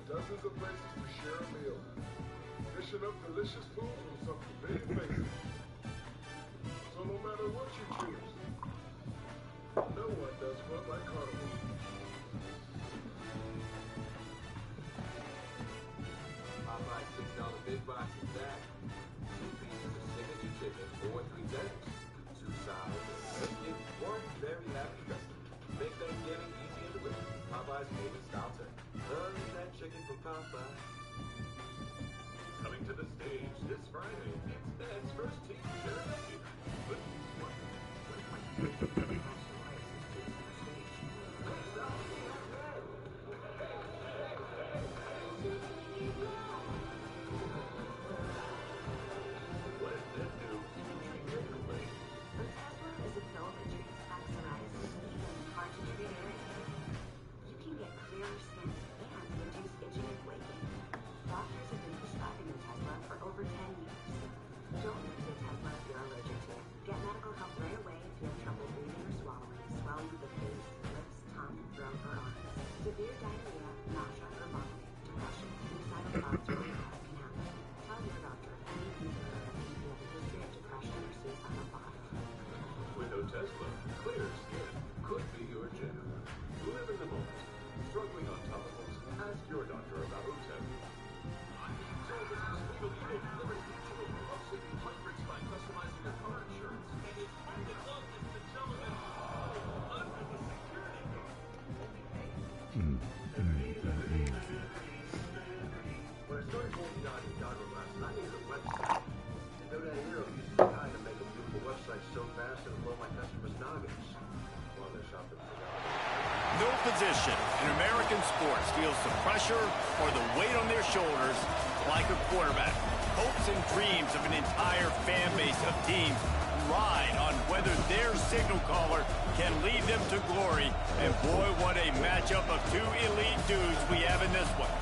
Dozens of places to share a meal. Dishing up delicious food from some big faces. So no matter what you choose, no one does fun like Carnival. Popeye's $6 big box is back. 2 pieces of signature chicken for $3. 2 sides, and get one very happy customer. Make Thanksgiving easy and delicious. Popeye's favorite style turkey. That chicken from Popeye. Coming to the stage this Friday, it's Ned's first team karaoke night. What does Ned do to treat your complaint? Tesla is a pill that treats plaque psoriasis in hard to treat areas. You can get clearer skin and reduce itching and flaking. Doctors have been prescribing Tesla for over 10 years. Don't use Tesla if you're allergic to it. Get medical help right away if you have trouble breathing or swallowing, swelling of the face, lips, tongue, throat, or arms. Severe diarrhea, nausea, or vomiting, depression, suicidal thoughts, or relapse can happen. Tell your doctor if any of these occur if you have a history of depression or suicidal thoughts. With Tesla, clear skin could be your jam. Live in the moment. Struggling on topicals? Ask your doctor about Otep. Service is legally delivered digital of saving hundreds by customizing your car insurance. And it's under love, ladies and gentlemen, under the security guard. When I started going down in Chicago last night, I needed a website. And no doubt hero uses AI to make a beautiful website so fast it'll blow my customers' noggins while they're shopping for God. No position in American sports feels the pressure or the weight on their shoulders like a quarterback. Hopes and dreams of an entire fan base of teams ride on whether their signal caller can lead them to glory. And boy, what a matchup of 2 elite dudes we have in this one.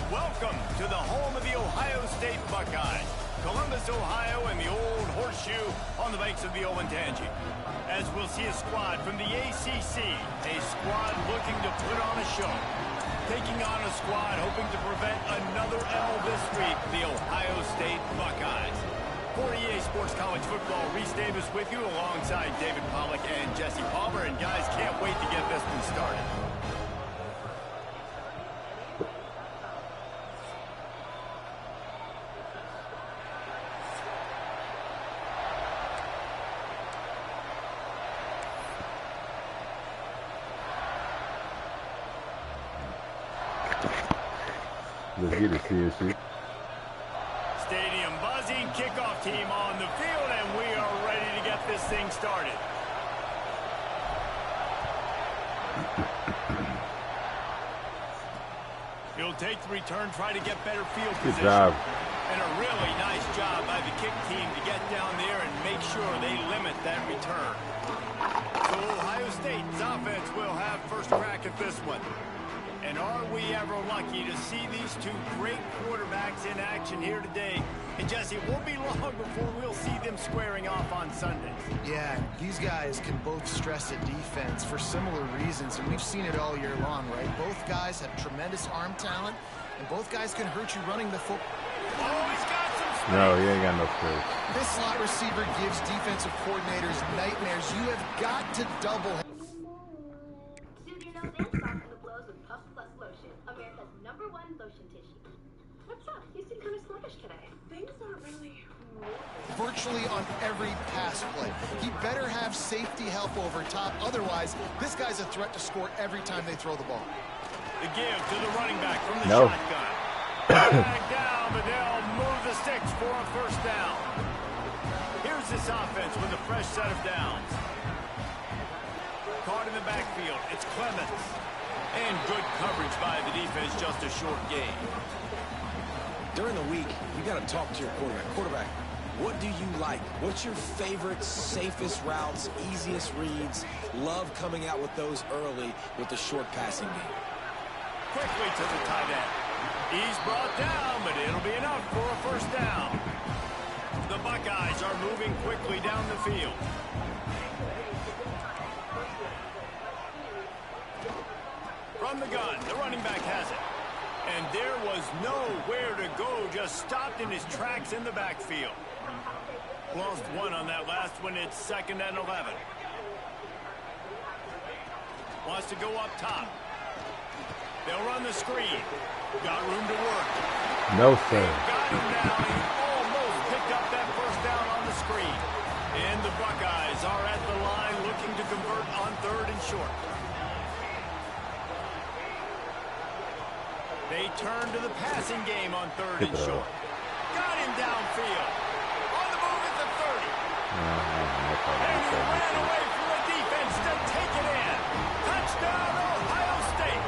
Welcome to the home of the Ohio State Buckeyes, Columbus, Ohio, and the old horseshoe on the banks of the Olentangy. As we'll see a squad from the ACC, a squad looking to put on a show. Taking on a squad hoping to prevent another L this week, the Ohio State Buckeyes. For EA Sports College Football, Reese Davis with you alongside David Pollack and Jesse Palmer. And guys, can't wait to get this one started. Let's get it, CSC. Stadium buzzing, kickoff team on the field, and we are ready to get this thing started. He'll take the return, try to get better field position. Good job. And a really nice job by the kick team to get down there and make sure they limit that return. So Ohio State's offense will have first crack at this one. And are we ever lucky to see these two great quarterbacks in action here today? And Jesse, it won't be long before we'll see them squaring off on Sundays. Yeah, these guys can both stress a defense for similar reasons, and we've seen it all year long, right? Both guys have tremendous arm talent, and both guys can hurt you running the football. Oh, he's got some space. No, he ain't got no space. This slot receiver gives defensive coordinators nightmares. You have got to double him. Soothe your nose and soften the blows with Puff Plus Lotion, America's #1 lotion tissue. What's up? You seem kind of fish today. Things aren't really Virtually on every pass play. He better have safety help over top. Otherwise, this guy's a threat to score every time they throw the ball. The give to the running back from the shotgun. Back down, but they'll move the sticks for a first down. Here's this offense with a fresh set of downs. Caught in the backfield, it's Clemens. And good coverage by the defense, just a short gain. During the week, you got to talk to your quarterback. Quarterback, what do you like? What's your favorite, safest routes, easiest reads? Love coming out with those early with the short passing game. Quickly to the tight end. He's brought down, but it'll be enough for a first down. The Buckeyes are moving quickly down the field. From the gun, the running back has it. And there was nowhere to go, just stopped in his tracks in the backfield. Lost one on that last one. It's 2nd and 11. Wants to go up top. They'll run the screen. Got room to work. No, sir. Got him down. He almost picked up that first down on the screen. And the Buckeyes are at the line looking to convert on 3rd and short. They turn to the passing game on 3rd and short. Got him downfield. On the move at the 30. And he ran away from the defense to take it in. Touchdown, Ohio State.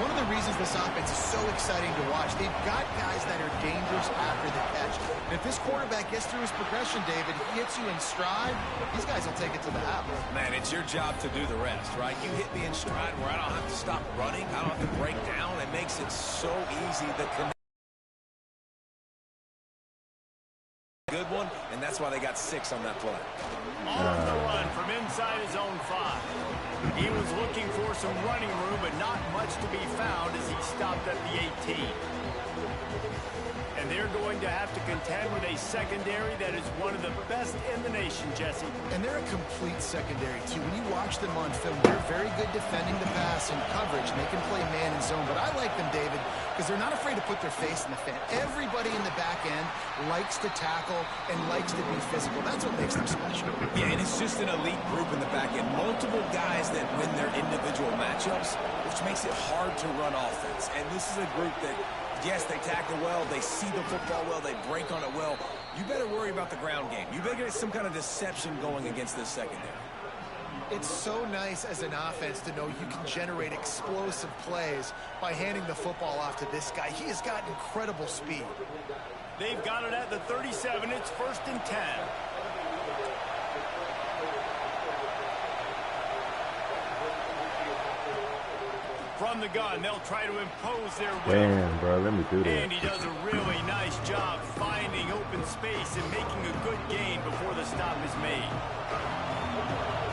One of the reasons this offense is so exciting to watch, they've got guys that are dangerous after the catch. And if this quarterback gets through his progression, David, he hits you in stride, these guys will take it to the house. Man, it's your job to do the rest, right? You hit me in stride where I don't have to stop running. I don't have to break down. It makes it so easy. The good one, and that's why they got 6 on that play. On the run from inside his own 5. He was looking for some running room, but not much to be found as he stopped at the 18. And they're going to have to contend with a secondary that is one of the best in the nation, Jesse. And they're a complete secondary, too. When you watch them on film, they're very good defending the pass and coverage, and they can play man and zone. But I like them, David, because they're not afraid to put their face in the fan. Everybody in the back end likes to tackle and likes to be physical. That's what makes them special. Yeah, and it's just an elite group in the back end. Multiple guys that win their individual matchups, which makes it hard to run offense. And this is a group that, yes, they tackle well, they see the football well, they break on it well. You better worry about the ground game. You better get some kind of deception going against this secondary. It's so nice as an offense to know you can generate explosive plays by handing the football off to this guy. He has got incredible speed. They've got it at the 37. It's 1st and 10. From the gun, they'll try to impose their will. Damn, bro, let me do that. And he does a really nice job finding open space and making a good gain before the stop is made.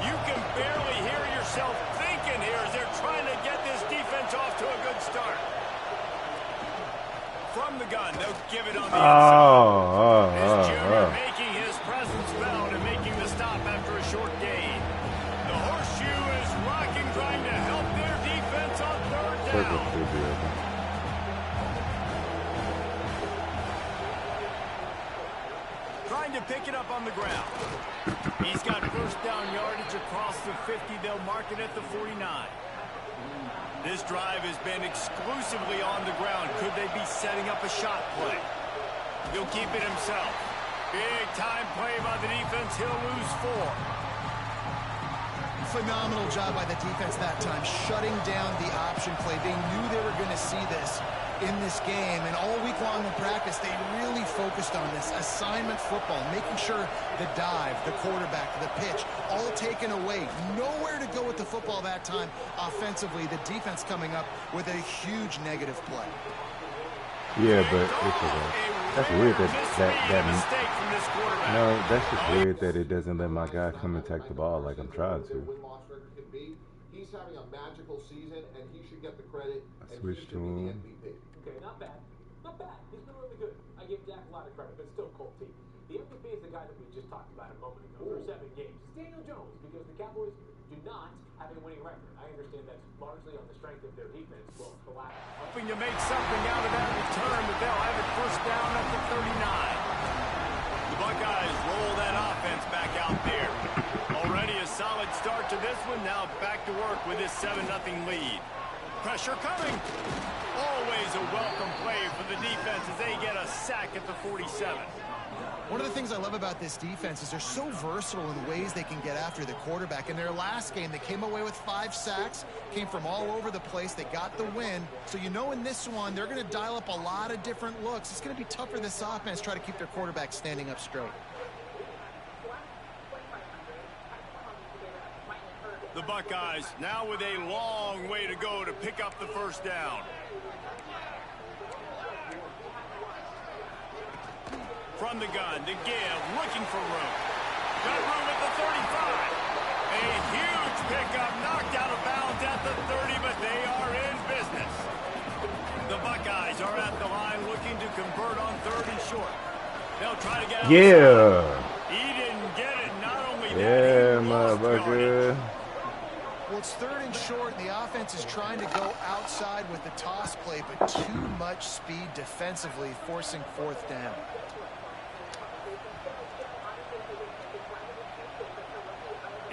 You can barely hear yourself thinking here as they're trying to get this defense off to a good start. From the gun, they'll give it on the inside. This junior making his presence felt and making the stop after a short gain. The horseshoe is rocking, trying to help their defense on 3rd down. Trying to pick it up on the ground. He's got first down yardage across the 50. They'll mark it at the 49. This drive has been exclusively on the ground. Could they be setting up a shot play? He'll keep it himself. Big time play by the defense. He'll lose 4. Phenomenal job by the defense that time, shutting down the option play. They knew they were going to see this in this game, and all week long in practice, they really focused on this assignment football, making sure the dive, the quarterback, the pitch, all taken away. Nowhere to go with the football that time offensively. The defense coming up with a huge negative play. Yeah, but that's weird no, that's just weird that it doesn't let my guy come and take the ball like I'm trying to. He's having a magical season, and he should get the credit. I switched to him. Okay, not bad. Not bad. He's been really good. I give Dak a lot of credit, but still Colt T. The MVP is the guy that we just talked about a moment ago for 7 games. It's Daniel Jones, because the Cowboys do not have a winning record. I understand that's largely on the strength of their defense. Well, the lack of... Hoping to make something out of that return, but they'll have it first down at the 39. The Buckeyes roll that offense back out there. Already a solid start to this one. Now back to work with this 7-0 lead. Pressure coming. Always a welcome play for the defense as they get a sack at the 47. One of the things I love about this defense is they're so versatile in ways they can get after the quarterback. In their last game, they came away with 5 sacks, came from all over the place. They got the win. So you know in this one, they're going to dial up a lot of different looks. It's going to be tough for this offense to try to keep their quarterback standing up straight. The Buckeyes now with a long way to go to pick up the first down. From the gun to give, looking for room. Got room at the 35. A huge pickup, knocked out of bounds at the 30, but they are in business. The Buckeyes are at the line looking to convert on 3rd and short. They'll try to get out. Yeah. He didn't get it. Not only that, Yeah, motherfucker. Well, it's 3rd and short, and the offense is trying to go outside with the toss play, but too much speed defensively, forcing 4th down.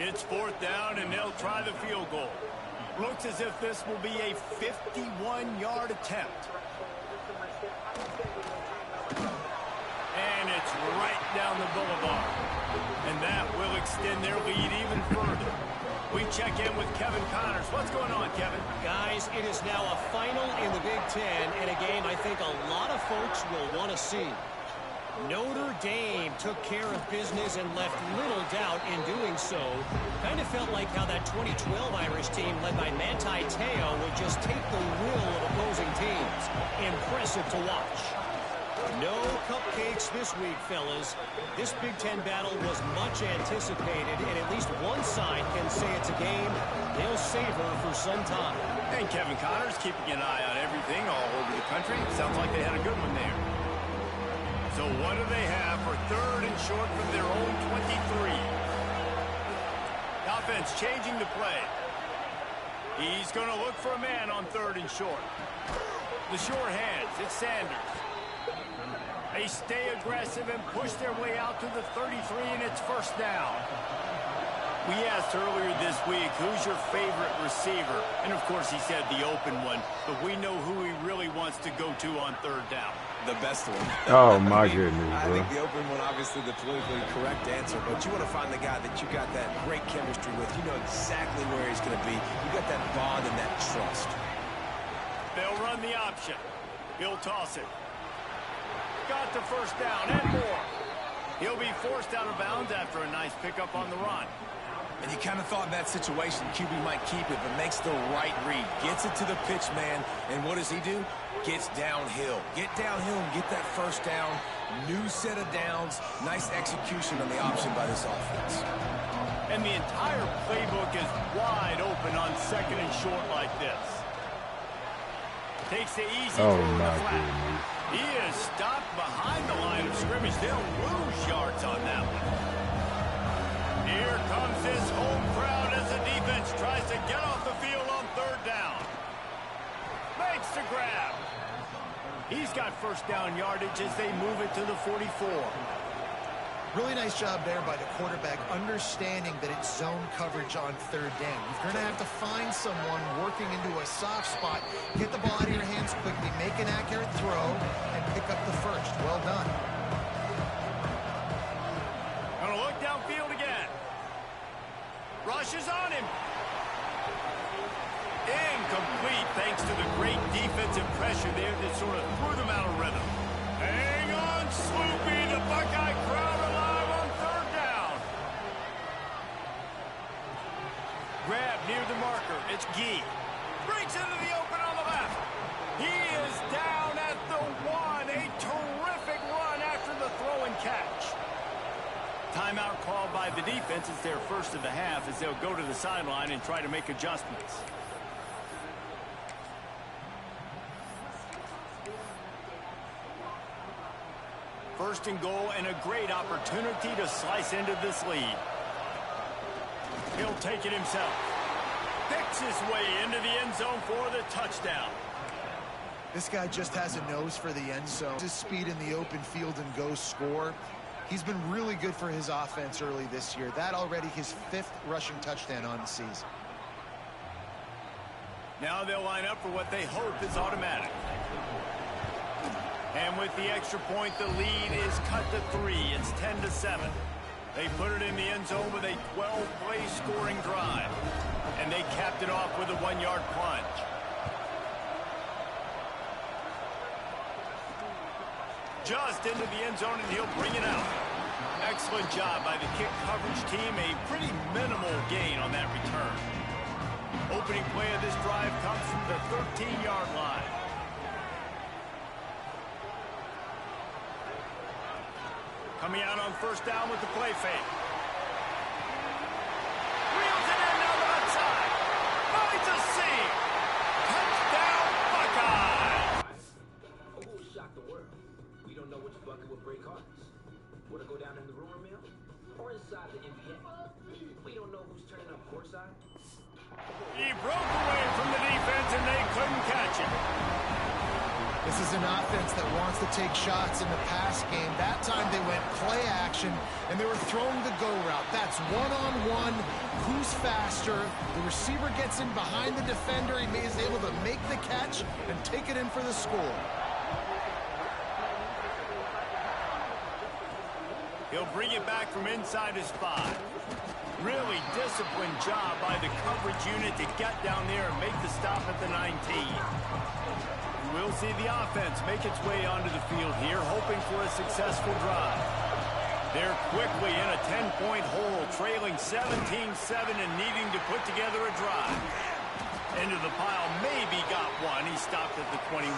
It's 4th down, and they'll try the field goal. Looks as if this will be a 51-yard attempt. And it's right down the boulevard. And that will extend their lead even further. We check in with Kevin Connors. What's going on, Kevin? Guys, it is now a final in the Big Ten, and a game I think a lot of folks will want to see. Notre Dame took care of business and left little doubt in doing so. Kind of felt like how that 2012 Irish team led by Manti Te'o would just take the will of opposing teams. Impressive to watch. No cupcakes this week, fellas. This Big Ten battle was much anticipated, and at least one side can say it's a game they'll savor for some time. And Kevin Connors keeping an eye on everything all over the country. Sounds like they had a good one there. So what do they have for 3rd and short from their own 23? Offense changing the play. He's going to look for a man on 3rd and short. The short hands, it's Sanders. They stay aggressive and push their way out to the 33, and it's first down. We asked earlier this week, who's your favorite receiver? And, of course, he said the open one, but we know who he really wants to go to on 3rd down. The best one. Oh, my goodness, I bro. think the open one, obviously, the politically correct answer, but you want to find the guy that you got that great chemistry with. You know exactly where he's going to be. You got that bond and that trust. They'll run the option. He'll toss it. Got the first down and more. He'll be forced out of bounds after a nice pickup on the run. And you kind of thought in that situation QB might keep it, but makes the right read. Gets it to the pitch man, and what does he do? Gets downhill. Get downhill and get that first down. New set of downs. Nice execution on the option by this offense. And the entire playbook is wide open on 2nd and short like this. Takes the easy throw in the flat. He is stopped behind the line of scrimmage. They'll lose yards on that one. Here comes this home crowd as the defense tries to get off the field on 3rd down. Makes the grab. He's got first down yardage as they move it to the 44. Really nice job there by the quarterback, understanding that it's zone coverage on 3rd down. You're going to have to find someone working into a soft spot, get the ball out of your hands quickly, make an accurate throw, and pick up the first. Well done. Gonna look downfield again. Rushes on him. Incomplete thanks to the great defensive pressure there that sort of threw them out of rhythm. Hang on, Sloopy. The Buckeye crowd alive on 3rd down. Grab near the marker. It's Gee. Breaks into the open on the left. He is down at the 1. A terrific run after the throw and catch. Timeout called by the defense. It's their first of the half as they'll go to the sideline and try to make adjustments. First and goal and a great opportunity to slice into this lead. He'll take it himself. Picks his way into the end zone for the touchdown. This guy just has a nose for the end zone. His speed in the open field and go score. He's been really good for his offense early this year. That already his 5th rushing touchdown on the season. Now they'll line up for what they hope is automatic. And with the extra point, the lead is cut to 3. It's 10-7. They put it in the end zone with a 12-play scoring drive. And they capped it off with a 1-yard plunge. Just into the end zone, and he'll bring it out. Excellent job by the kick coverage team. A pretty minimal gain on that return. Opening play of this drive comes from the 13-yard line. Coming out on first down with the play fake. Reels it in down the outside. Finds a seam. Touchdown, Buckeyes. Who will shock the world? We don't know which bucket will break hearts. Will it go down in the rumor mill or inside the NBA? We don't know who's turning up courtside. He broke away from the defense and they couldn't catch him. This is an offense that wants to take shots in the pass game. That time they went play action and they were throwing the go route. That's one-on-one. Who's faster? The receiver gets in behind the defender. He is able to make the catch and take it in for the score. He'll bring it back from inside his 5. Really disciplined job by the coverage unit to get down there and make the stop at the 19. We'll see the offense make its way onto the field here, hoping for a successful drive. They're quickly in a 10-point hole, trailing 17-7 and needing to put together a drive. Into the pile, maybe got one. He stopped at the 21.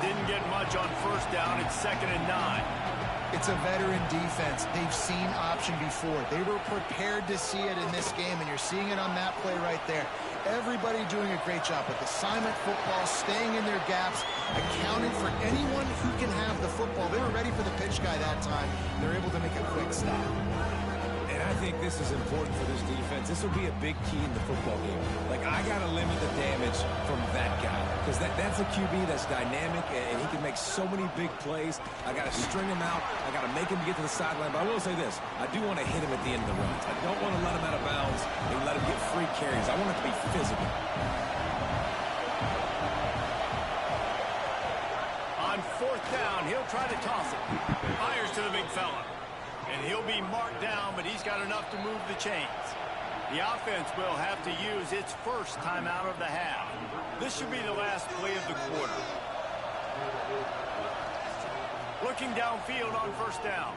Didn't get much on first down. It's 2nd and 9. It's a veteran defense. They've seen option before. They were prepared to see it in this game, and you're seeing it on that play right there. Everybody doing a great job with assignment football, staying in their gaps, accounting for anyone who can have the football. They were ready for the pitch guy that time. They're able to make a quick stop. And I think this is important for this defense. This will be a big key in the football game. Like, I got to limit the damage from that guy. Because that's a QB that's dynamic, and he can make so many big plays. I got to string him out. I got to make him get to the sideline. But I will say this. I do want to hit him at the end of the runs. I don't want to let him out of bounds and let him get free carries. I want it to be physical. On 4th down, he'll try to toss it. Fires to the big fella. And he'll be marked down, but he's got enough to move the chains. The offense will have to use its first timeout of the half. This should be the last play of the quarter. Looking downfield on first down.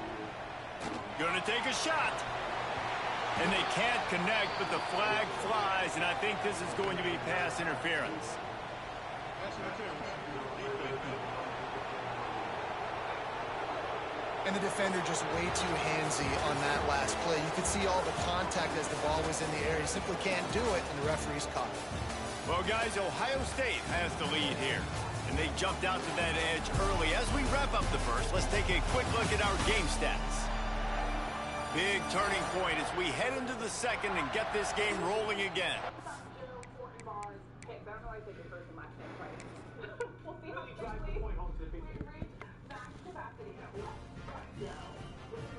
Gonna take a shot. And they can't connect, but the flag flies, and I think this is going to be pass interference. And the defender just way too handsy on that last play. You could see all the contact as the ball was in the air. He simply can't do it, and the referee's caught it. Well, guys, Ohio State has the lead here. And they jumped out to that edge early. As we wrap up the first, let's take a quick look at our game stats. Big turning point as we head into the second and get this game rolling again. We'll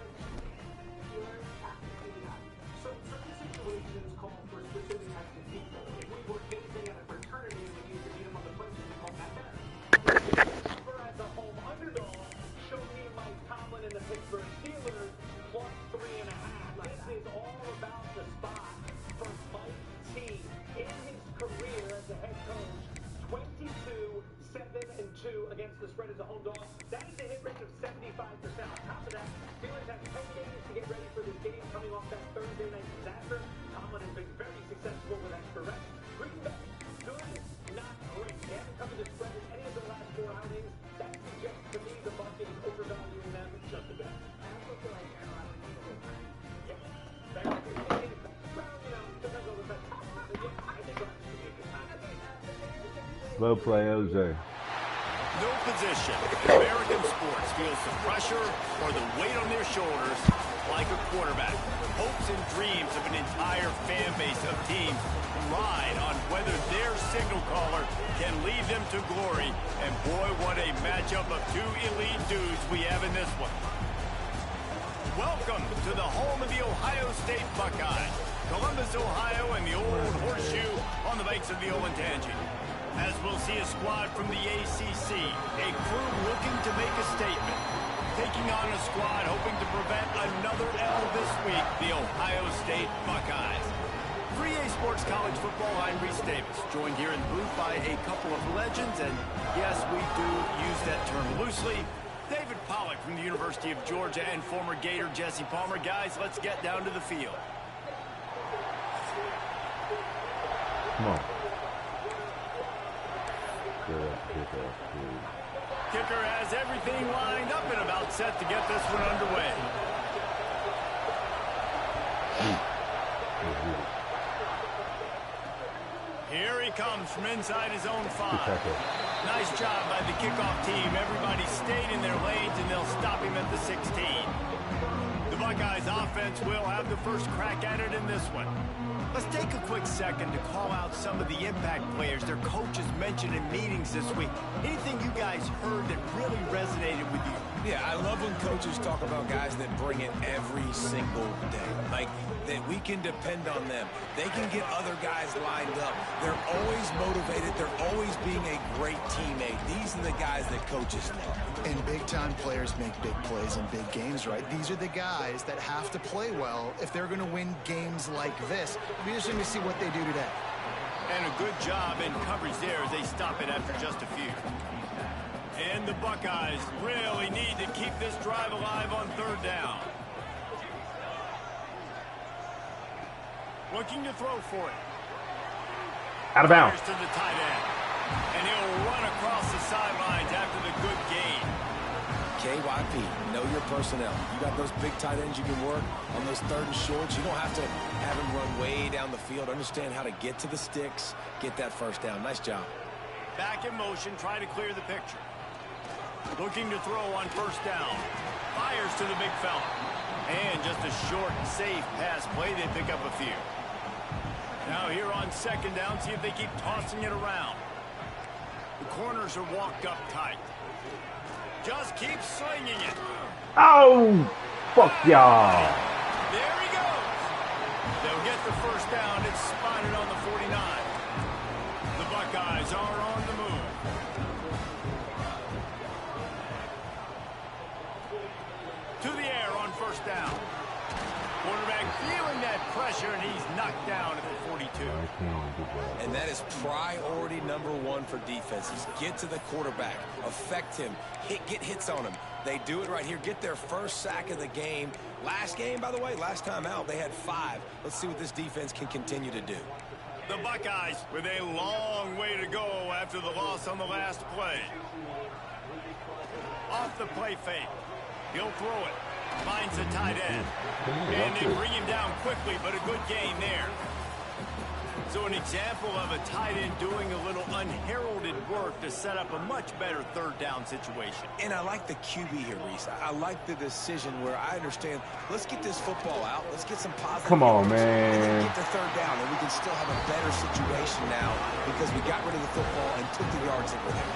see how quickly. Certain situations call for specific types of people. If we were dancing at a fraternity and we used to meet them on the places, we call that better. As a home underdog, show me Mike Tomlin and the Pittsburgh Steelers plus 3.5. This is all about the spot for Mike T. In his career as a head coach, 22-7-2 against the spread as a home dog. That is a hit rate of 75%. On top of that, Steelers have 10 games to get ready for this game coming off that Thursday night disaster. Tomlin has been very successful with extra rest. Green Bay, good, not great. They haven't covered the spread in any of their last 4 outings. That suggests to me the market is overvaluing them just a bit. I also feel like Aaron Rodgers is a little time. Yeah. Well, you know, depends on the best. But yeah, I think Rodgers could be a good time. Well play, LJ. no position in American sports feels the pressure or the weight on their shoulders like a quarterback. Hopes and dreams of an entire fan base of teams ride on whether their signal caller can lead them to glory. And boy, what a matchup of two elite dudes we have in this one. Welcome to the home of the Ohio State Buckeyes, Columbus, Ohio, and the old horseshoe on the banks of the Olentangy. As we'll see a squad from the ACC, a crew looking to make a statement, taking on a squad hoping to prevent another L this week, the Ohio State Buckeyes. 3A Sports College Football, I'm Reese Davis, joined here in the booth by a couple of legends, and yes, we do use that term loosely. David Pollack from the University of Georgia and former Gator Jesse Palmer. Guys, let's get down to the field. Come on. Kicker has everything lined up and about set to get this one underway. Here he comes from inside his own 5. Nice job by the kickoff team. Everybody stayed in their lanes, and they'll stop him at the 16. The Buckeyes offense will have the first crack at it in this one. Let's take a quick second to call out some of the impact players their coaches mentioned in meetings this week. Anything you guys heard that really resonated with you? Yeah, I love when coaches talk about guys that bring it every single day. Like, that we can depend on them. They can get other guys lined up. They're always motivated. They're always being a great teammate. These are the guys that coaches love. And big-time players make big plays in big games, right? These are the guys that have to play well if they're going to win games like this. It'll be interesting to see what they do today. And a good job in coverage there as they stop it after just a few. And the Buckeyes really need to keep this drive alive on third down. Looking to throw for it. Out of bounds. To the tight end. And he'll run across the sidelines after the good gain. KYP, know your personnel. You got those big tight ends you can work on those third and shorts. You don't have to have them run way down the field. Understand how to get to the sticks, get that first down. Nice job. Back in motion, try to clear the picture. Looking to throw on first down. Fires to the big fella. And just a short, safe pass play. They pick up a few. Now here on second down, see if they keep tossing it around. The corners are walked up tight. Just keep slinging it. Oh, fuck y'all. There he goes. They'll get the first down. It's spotted on the 49. The Buckeyes are on the move. To the air on first down. Quarterback feeling that pressure, and he's knocked down at the 42. And that is priority number one for defenses. Get to the quarterback. Affect him. Get hits on him. They do it right here. Get their first sack of the game. Last game, by the way, last time out, they had 5. Let's see what this defense can continue to do. The Buckeyes with a long way to go after the loss on the last play. Off the play fake. He'll throw it. Finds the tight end. And they bring him down quickly, but a good gain there. So an example of a tight end doing a little unheralded work to set up a much better third down situation. And I like the QB here, Reese. I like the decision where I understand, let's get this football out. Let's get some positive. Come on, man. And then get to third down, and we can still have a better situation now because we got rid of the football and took the yards in with it.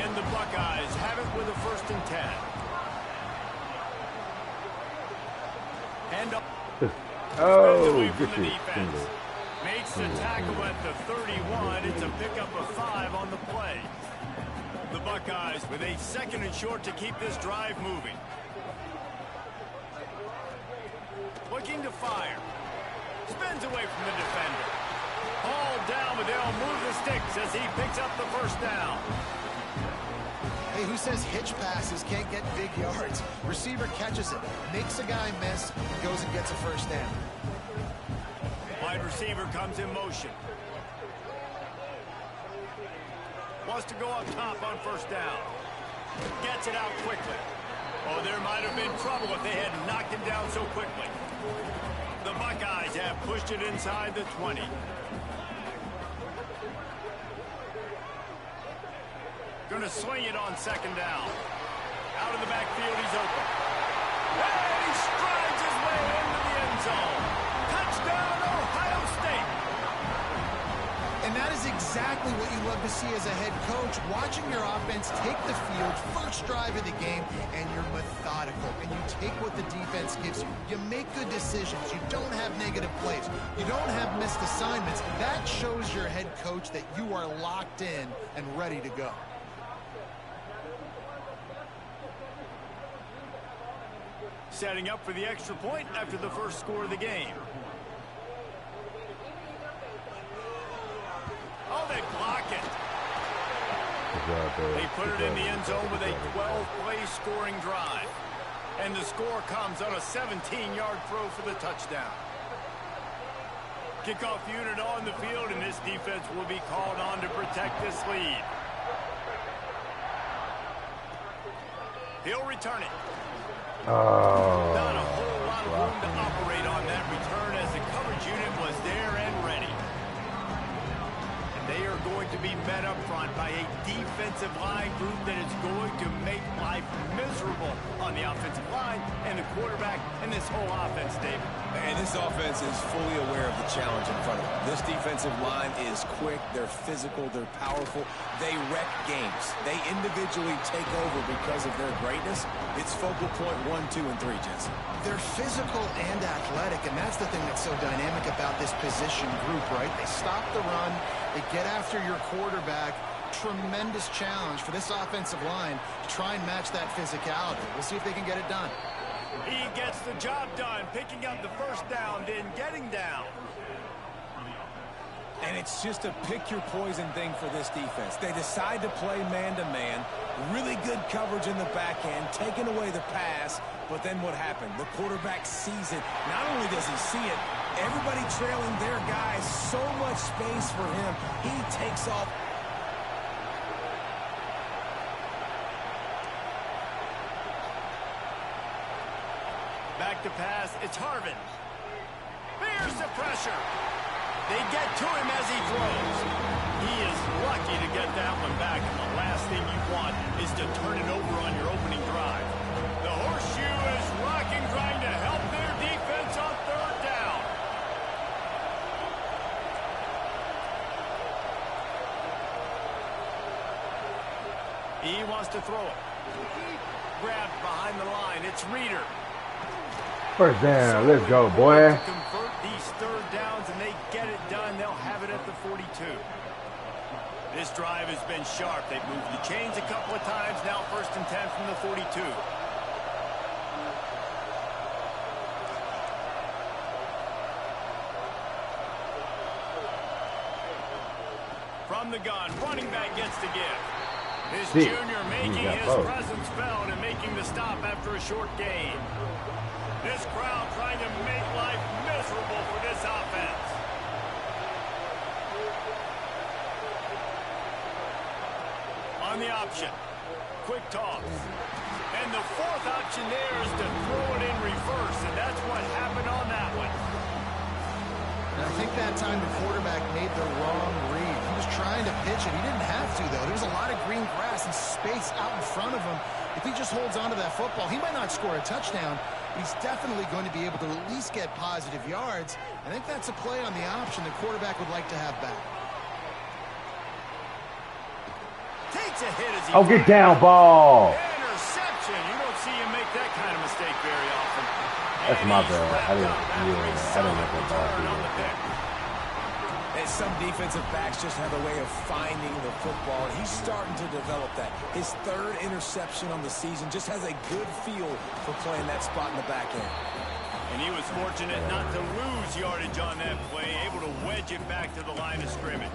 And the Buckeyes have it with a 1st and 10. And oh, this is single. Makes the tackle at the 31. It's a pickup of 5 on the play. The Buckeyes with a 2nd and short to keep this drive moving. Looking to fire. Spins away from the defender. Hauled down, but they'll move the sticks as he picks up the first down. Hey, who says hitch passes can't get big yards? Receiver catches it, makes a guy miss, and goes and gets a first down. Wide receiver comes in motion. Wants to go up top on first down. Gets it out quickly. Oh, there might have been trouble if they had knocked him down so quickly. The Buckeyes have pushed it inside the 20. Going to swing it on second down. Out of the backfield, he's open. And he strides his way into the end zone. Touchdown, Ohio State. And that is exactly what you love to see as a head coach, watching your offense take the field, first drive of the game, and you're methodical, and you take what the defense gives you. You make good decisions. You don't have negative plays. You don't have missed assignments. That shows your head coach that you are locked in and ready to go. Setting up for the extra point after the first score of the game. Oh, they block it. They put it in the end zone with a 12-play scoring drive. And the score comes on a 17-yard throw for the touchdown. Kickoff unit on the field, and this defense will be called on to protect this lead. He'll return it. Oh. Not a whole lot of room to operate on that return as the coverage unit was there and ready. They are going to be met up front by a defensive line group that is going to make life miserable on the offensive line and the quarterback and this whole offense, David. And this offense is fully aware of the challenge in front of them. This defensive line is quick, they're physical, they're powerful. They wreck games. They individually take over because of their greatness. It's focal point 1, 2, and 3, Jesse. They're physical and athletic, and that's the thing that's so dynamic about this position group, right? They stop the run, they get after your quarterback. Tremendous challenge for this offensive line to try and match that physicality. We'll see if they can get it done. He gets the job done, picking up the first down, then getting down. And it's just a pick-your-poison thing for this defense. They decide to play man-to-man, really good coverage in the back end, taking away the pass, but then what happened? The quarterback sees it. Not only does he see it, everybody trailing their guys, so much space for him. He takes off. Back to pass, it's Harvin. There's the pressure. They get to him as he throws. He is lucky to get that one back, and the last thing you want is to turn it over on your opening drive. The horseshoe is rocking, trying to help their defense on third down. He wants to throw it. Grabbed behind the line, it's Reeder. First down, let's go, boy. Convert these third downs, and they get it done. They'll have it at the 42. This drive has been sharp. They've moved the chains a couple of times. Now 1st and 10 from the 42. From the gun, running back gets the give. This junior making his presence felt and making the stop after a short gain. This crowd trying to make life miserable for this offense. On the option, quick toss. And the fourth option there is to throw it in reverse, and that's what happened on that one. And I think that time the quarterback made the wrong read. He was trying to pitch it. He didn't have to, though. There was a lot of green grass and space out in front of him. If he just holds on to that football, he might not score a touchdown. He's definitely going to be able to at least get positive yards. I think that's a play on the option the quarterback would like to have back. Takes a hit as he get down, ball. Interception. You don't see him make that kind of mistake very often. That's my bad. I didn't let that ball. And some defensive backs just have a way of finding the football, and he's starting to develop that. His 3rd interception on the season, just has a good feel for playing that spot in the back end. And he was fortunate not to lose yardage on that play, able to wedge it back to the line of scrimmage.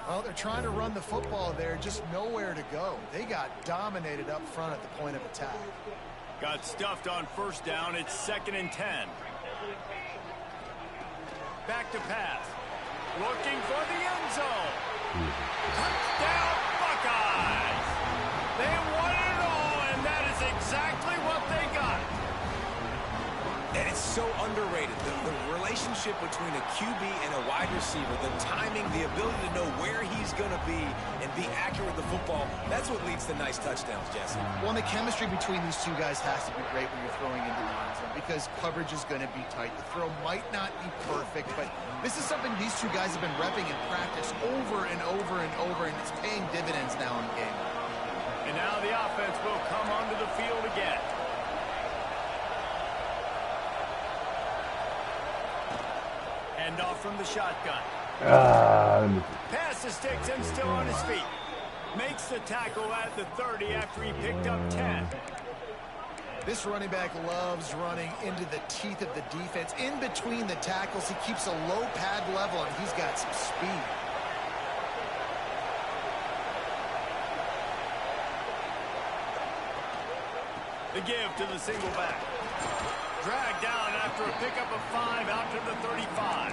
Well, they're trying to run the football there, just nowhere to go. They got dominated up front at the point of attack. Got stuffed on 1st down. It's 2nd and 10. Back to pass. Looking for the end zone. Touchdown, Buckeyes. They won it all, and that is exactly what they got. And it's so underrated. The relationship relationship between a QB and a wide receiver, the timing, the ability to know where he's going to be and be accurate with the football, that's what leads to nice touchdowns, Jesse. Well, and the chemistry between these two guys has to be great when you're throwing into the end zone because coverage is going to be tight. The throw might not be perfect, but this is something these two guys have been repping in practice over and over and over, and it's paying dividends now in the game. And now the offense will come onto the field again. Hand off from the shotgun. Pass the sticks and still on his feet. Makes the tackle at the 30 after he picked up 10. This running back loves running into the teeth of the defense. In between the tackles, he keeps a low pad level, and he's got some speed. The give to the single back. Dragged down after a pickup of 5 out to the 35.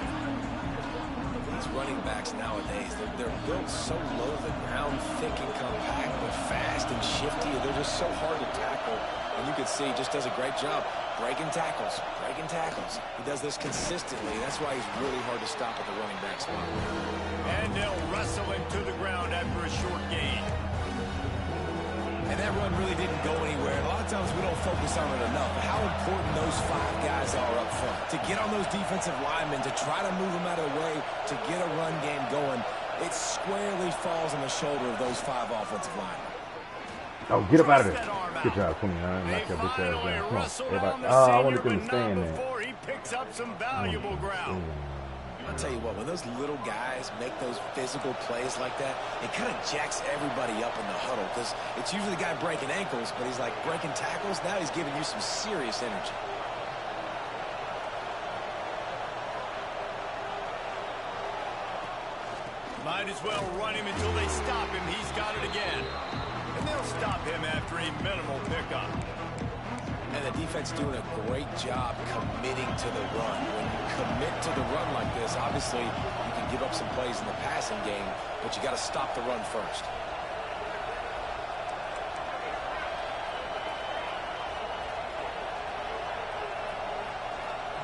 These running backs nowadays, they're built so low to the ground, thick and compact, but fast and shifty. They're just so hard to tackle. And you can see he just does a great job breaking tackles, breaking tackles. He does this consistently. That's why he's really hard to stop at the running back spot. And they'll wrestle him to the ground after a short gain. And that run really didn't go anywhere. And a lot of times we don't focus on it enough. How important those 5 guys are up front. To get on those defensive linemen, to try to move them out of the way, to get a run game going, it squarely falls on the shoulder of those 5 offensive linemen. Oh, get up out of there. Good job, 29. Knock that bitch ass down. Come on. Everybody. Oh, I wanted them to stand there. Before he picks up some valuable ground. I'll tell you what, when those little guys make those physical plays like that, it kind of jacks everybody up in the huddle because it's usually the guy breaking ankles, but he's like breaking tackles. Now he's giving you some serious energy. Might as well run him until they stop him. He's got it again. And they'll stop him after a minimal pickup. And the defense doing a great job committing to the run. When you commit to the run like this, obviously you can give up some plays in the passing game, but you got to stop the run first.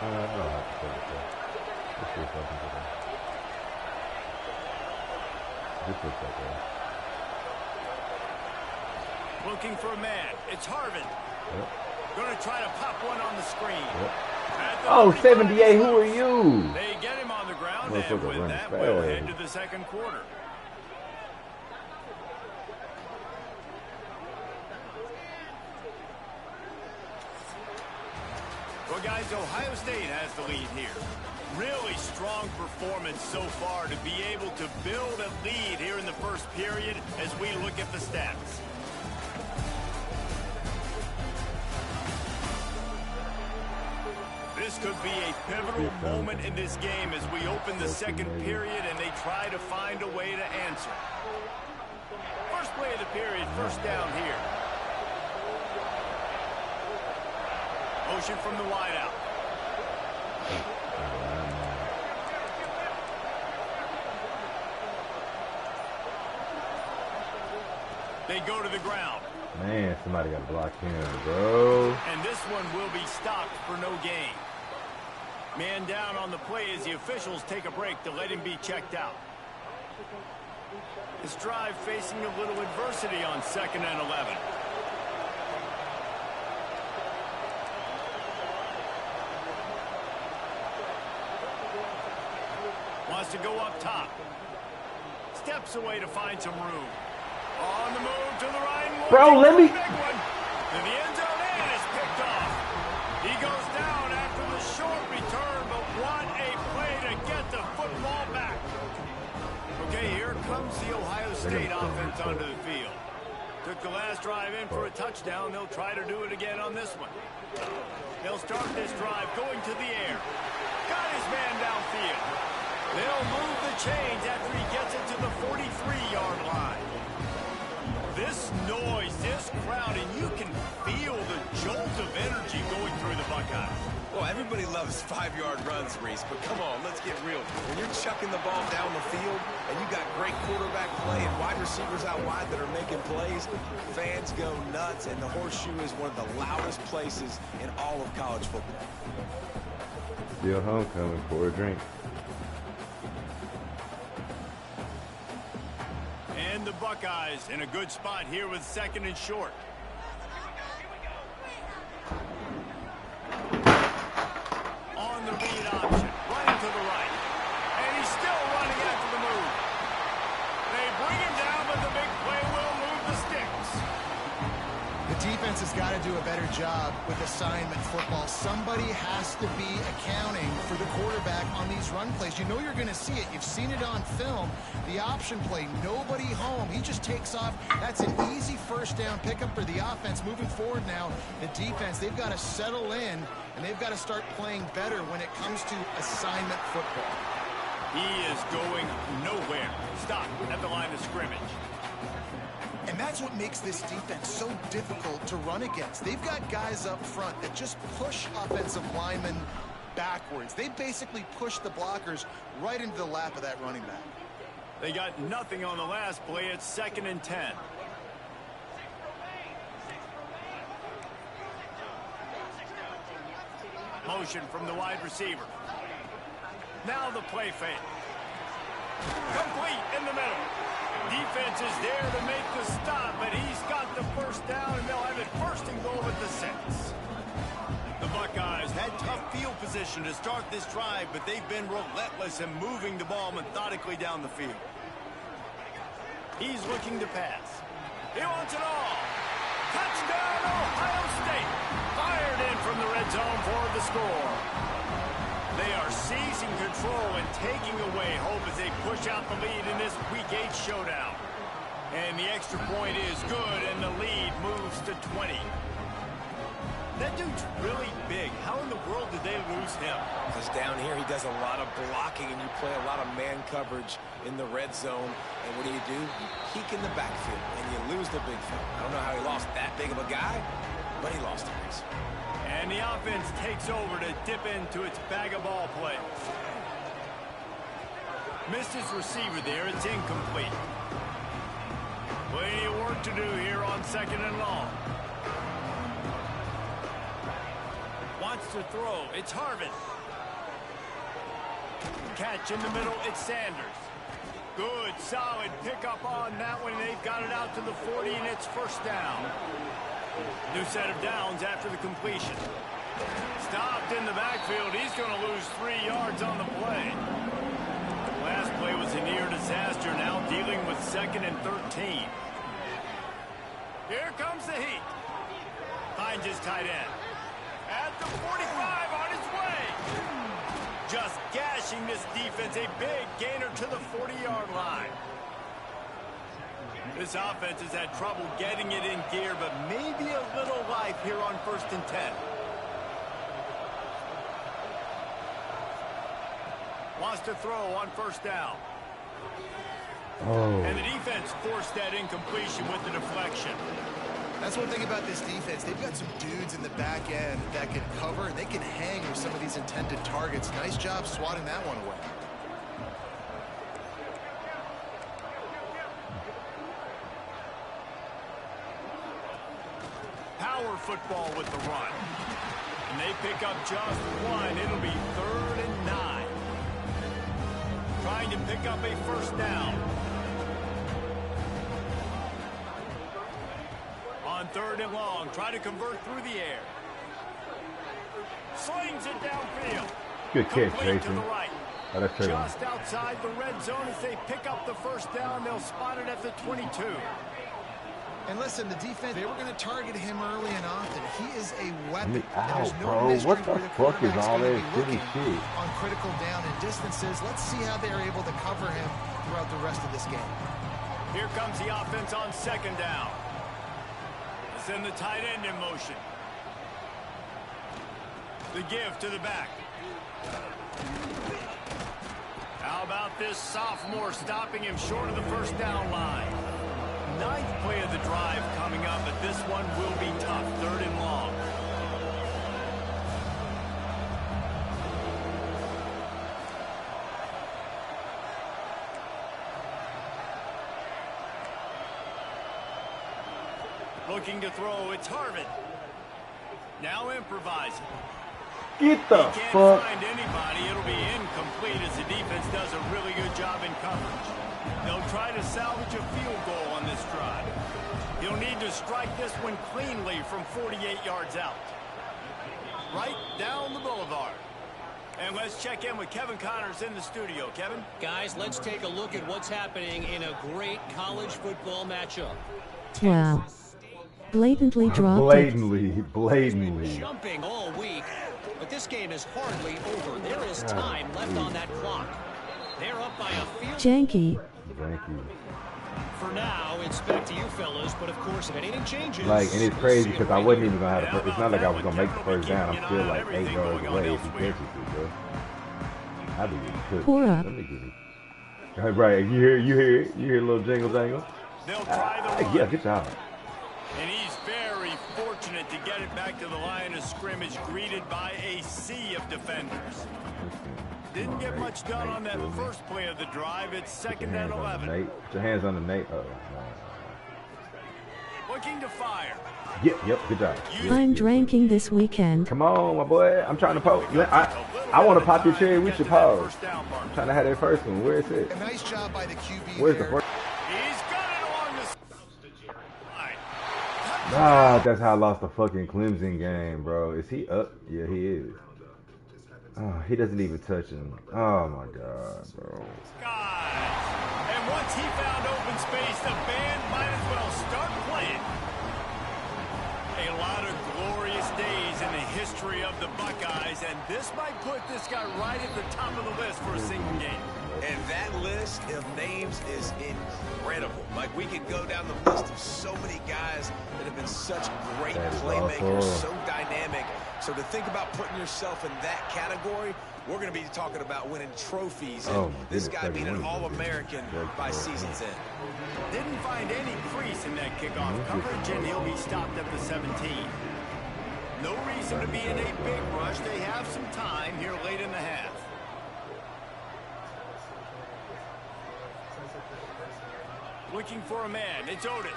I don't have to say it. Let's see if I can do that. This looks like that. Looking for a man. It's Harvin. Yep. Going to try to pop one on the screen. Yep. Oh, 78, who are you? They get him on the ground, and with that, we'll head to the second quarter. Well, guys, Ohio State has the lead here. Really strong performance so far to be able to build a lead here in the first period as we look at the stats. This could be a pivotal moment in this game as we open the second period and they try to find a way to answer. First play of the period, first down here. Motion from the wideout. They go to the ground. Man, somebody got to block him, bro. And this one will be stopped for no gain. Man down on the play as the officials take a break to let him be checked out. This drive facing a little adversity on 2nd and 11. Wants to go up top. Steps away to find some room. On the move to the right. Bro, let me. Big one. To the end zone and is picked off. He goes down after the short return, but what a play to get the football back. Okay, here comes the Ohio State offense onto the field. Took the last drive in for a touchdown. They'll try to do it again on this one. They'll start this drive going to the air. Got his man downfield. They'll move the chains after he gets it to the 43-yard line. This noise, this crowd, and you can feel the jolt of energy going through the Buckeyes. Well, everybody loves 5-yard runs, Reese, but come on, let's get real. When you're chucking the ball down the field and you got great quarterback play and wide receivers out wide that are making plays, fans go nuts, and the Horseshoe is one of the loudest places in all of college football. Still homecoming for a drink. And the Buckeyes in a good spot here with 2nd and short. On the read option, running to the right. And he's still running after the move. They bring him down, but the big play will move the sticks. The defense has got to do a better job with assignment football. Somebody has to be accounting for the quarterback on these run plays. You know you're going to see it. You've seen it on film. The option play, nobody home. He just takes off. That's an easy first down pickup for the offense. Moving forward now, the defense, they've got to settle in, and they've got to start playing better when it comes to assignment football. He is going nowhere. Stop at the line of scrimmage. And that's what makes this defense so difficult to run against. They've got guys up front that just push offensive linemen backwards. They basically push the blockers right into the lap of that running back. They got nothing on the last play. It's 2nd and 10. Motion from the wide receiver. Now the play fake. Complete in the middle. Defense is there to make the stop, but he's got the first down, and they'll have it 1st and goal at the 6. The Buckeyes had tough field position to start this drive, but they've been relentless in moving the ball methodically down the field. He's looking to pass. He wants it all. Touchdown, Ohio State. Fired in from the red zone for the score. They are seizing control and taking away hope as they push out the lead in this Week 8 showdown. And the extra point is good, and the lead moves to 20. That dude's really big. How in the world did they lose him? Because down here he does a lot of blocking, and you play a lot of man coverage in the red zone. And what do? You peek in the backfield, and you lose the big fella. I don't know how he lost that big of a guy, but he lost him. And the offense takes over to dip into its bag of ball play. Missed his receiver there. It's incomplete. Plenty of work to do here on 2nd and long. Wants to throw. It's Harvin. Catch in the middle. It's Sanders. Good, solid pickup on that one. They've got it out to the 40, and it's 1st down. New set of downs after the completion. Stopped in the backfield. He's going to lose 3 yards on the play. Last play was a near disaster. Now dealing with 2nd and 13. Here comes the heat. Finds his tight end. At the 45 on his way. Just gashing this defense. A big gainer to the 40-yard line. This offense has had trouble getting it in gear, but maybe a little life here on 1st and 10. Wants to throw on 1st down. Oh. And the defense forced that incompletion with the deflection. That's one thing about this defense. They've got some dudes in the back end that can cover, and they can hang with some of these intended targets. Nice job swatting that one away. Power football with the run. And they pick up just 1. It'll be 3rd and 9. Trying to pick up a 1st down. On 3rd and long, try to convert through the air. Slings it downfield. Good catch, Complete Jason. to the right. Oh, that's true. Just outside the red zone. As they pick up the 1st down, they'll spot it at the 22. And listen, the defense, they were going to target him early and often. He is a weapon. Ow, no bro. What the fuck is all that shitty shit? On critical down and distances. Let's see how they're able to cover him throughout the rest of this game. Here comes the offense on 2nd down. Send the tight end in motion. The give to the back. How about this sophomore stopping him short of the 1st down line? 9th play of the drive coming up, but this one will be tough. 3rd and long. Looking to throw, it's Harvin. Now improvising. Get the he can't fuck. find anybody. It'll be incomplete as the defense does a really good job in coverage. They'll try to salvage a field goal on this drive. He'll need to strike this one cleanly from 48 yards out. Right down the boulevard. And let's check in with Kevin Connors in the studio. Kevin? Guys, let's take a look at what's happening in a great college football matchup. Wow. Blatantly dropped Blatantly. Jumping all week, but this game is hardly over. There is time left on that clock. They're up by a field. Janky. For now, it's back to you fellas, but of course, if anything changes... Like, and it's crazy because I wasn't even going to have it's not like I was going to make the first down. I'm still like 8 yards away if he catches it, bro. I'd be getting cooked. Pour up. Let me get him. Right, you hear it? You hear a little jingle jangle? Yeah, good job. And he's very fortunate to get it back to the line of scrimmage, greeted by a sea of defenders. Didn't get much done on that first play of the drive. It's second and 11. Put your hands on the Nate. Oh, no. Looking to fire. Yep, good job. I'm drinking this weekend. Come on, my boy. I'm trying to poke. I want to pop your cherry. We should pause. I'm trying to have that first one. Where is it? A nice job by the QB. Where's the first? He's got it along the Ah, that's how I lost the fucking Clemson game, bro. Is he up? Yeah, he is. Oh, he doesn't even touch him. Oh my God, bro. And once he found open space, the band might as well start playing. A lot of glorious days in the history of the Buckeyes, and this might put this guy right at the top of the list for a single game. And that list of names is incredible. Like, we could go down the list of so many guys that have been such great playmakers, so dynamic. So to think about putting yourself in that category, we're going to be talking about winning trophies. And this guy being an All-American by season's end. Didn't find any crease in that kickoff coverage, and he'll be stopped at the 17. No reason to be in a big rush. They have some time here late in the half. Looking for a man. It's Otis.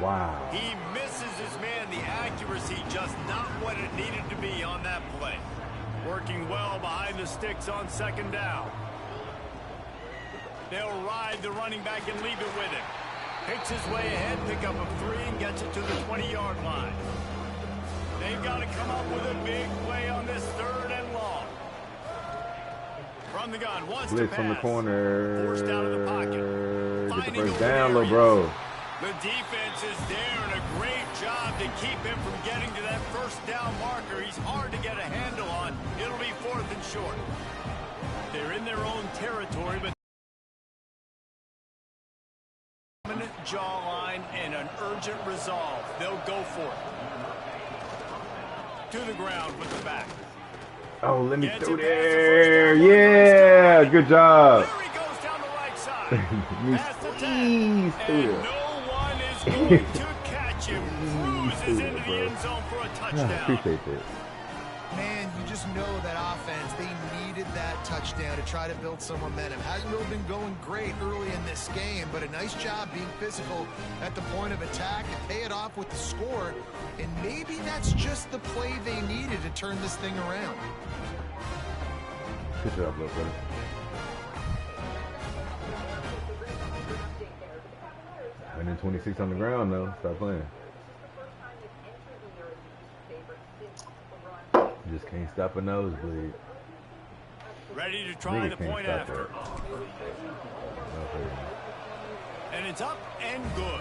Wow. He misses his man. The accuracy just not what it needed to be on that play. Working well behind the sticks on second down. They'll ride the running back and leave it with him. Picks his way ahead, pick up a 3, and gets it to the 20-yard line. They've got to come up with a big play on this 3rd and long. From the gun, wants blitz to pass. from the corner. Forced out of the pocket. Get the first down, little bro. The defense is there, and a great job to keep him from getting to that first down marker. He's hard to get a handle on. It'll be 4th and short. They're in their own territory, but dominant jawline and an urgent resolve. They'll go for it. To the ground with the back. Oh, let me through there. Yeah, good job. There he goes down the right side. Squeeze through there. Going to catch him. Cruises into the end zone for a touchdown. I appreciate that. Man, you just know that offense, they needed that touchdown to try to build some momentum. Hasn't really been going great early in this game, but a nice job being physical at the point of attack and pay it off with the score. And maybe that's just the play they needed to turn this thing around. Good job, little brother. And then 26 on the ground, though. Stop playing. Just can't stop a nosebleed. Ready to try the point after. And it's up and good.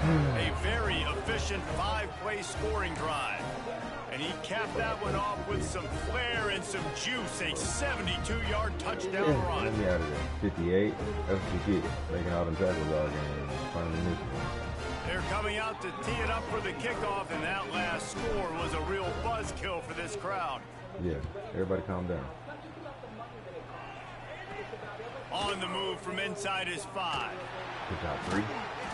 A very efficient 5-play scoring drive. And he capped that one off with some flair and some juice. A 72-yard touchdown run. Let me out of there. 58. That's what you get. Making all them tackles all game. Finally missed one. They're coming out to tee it up for the kickoff, and that last score was a real buzzkill for this crowd. Yeah, everybody calm down. On the move from inside his 5. Good job, 3.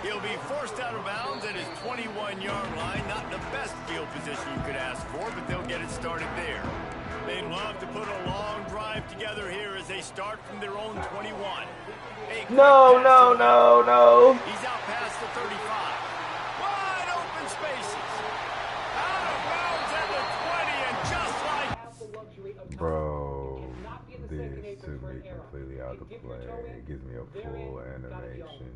He'll be forced out of bounds at his 21-yard line. Not the best field position you could ask for, but they'll get it started there. They'd love to put a long drive together here as they start from their own 21. No. He's out past the 35. Wide open spaces. Out of bounds at the 20 and just took me completely out of the play. It gives me a full animation.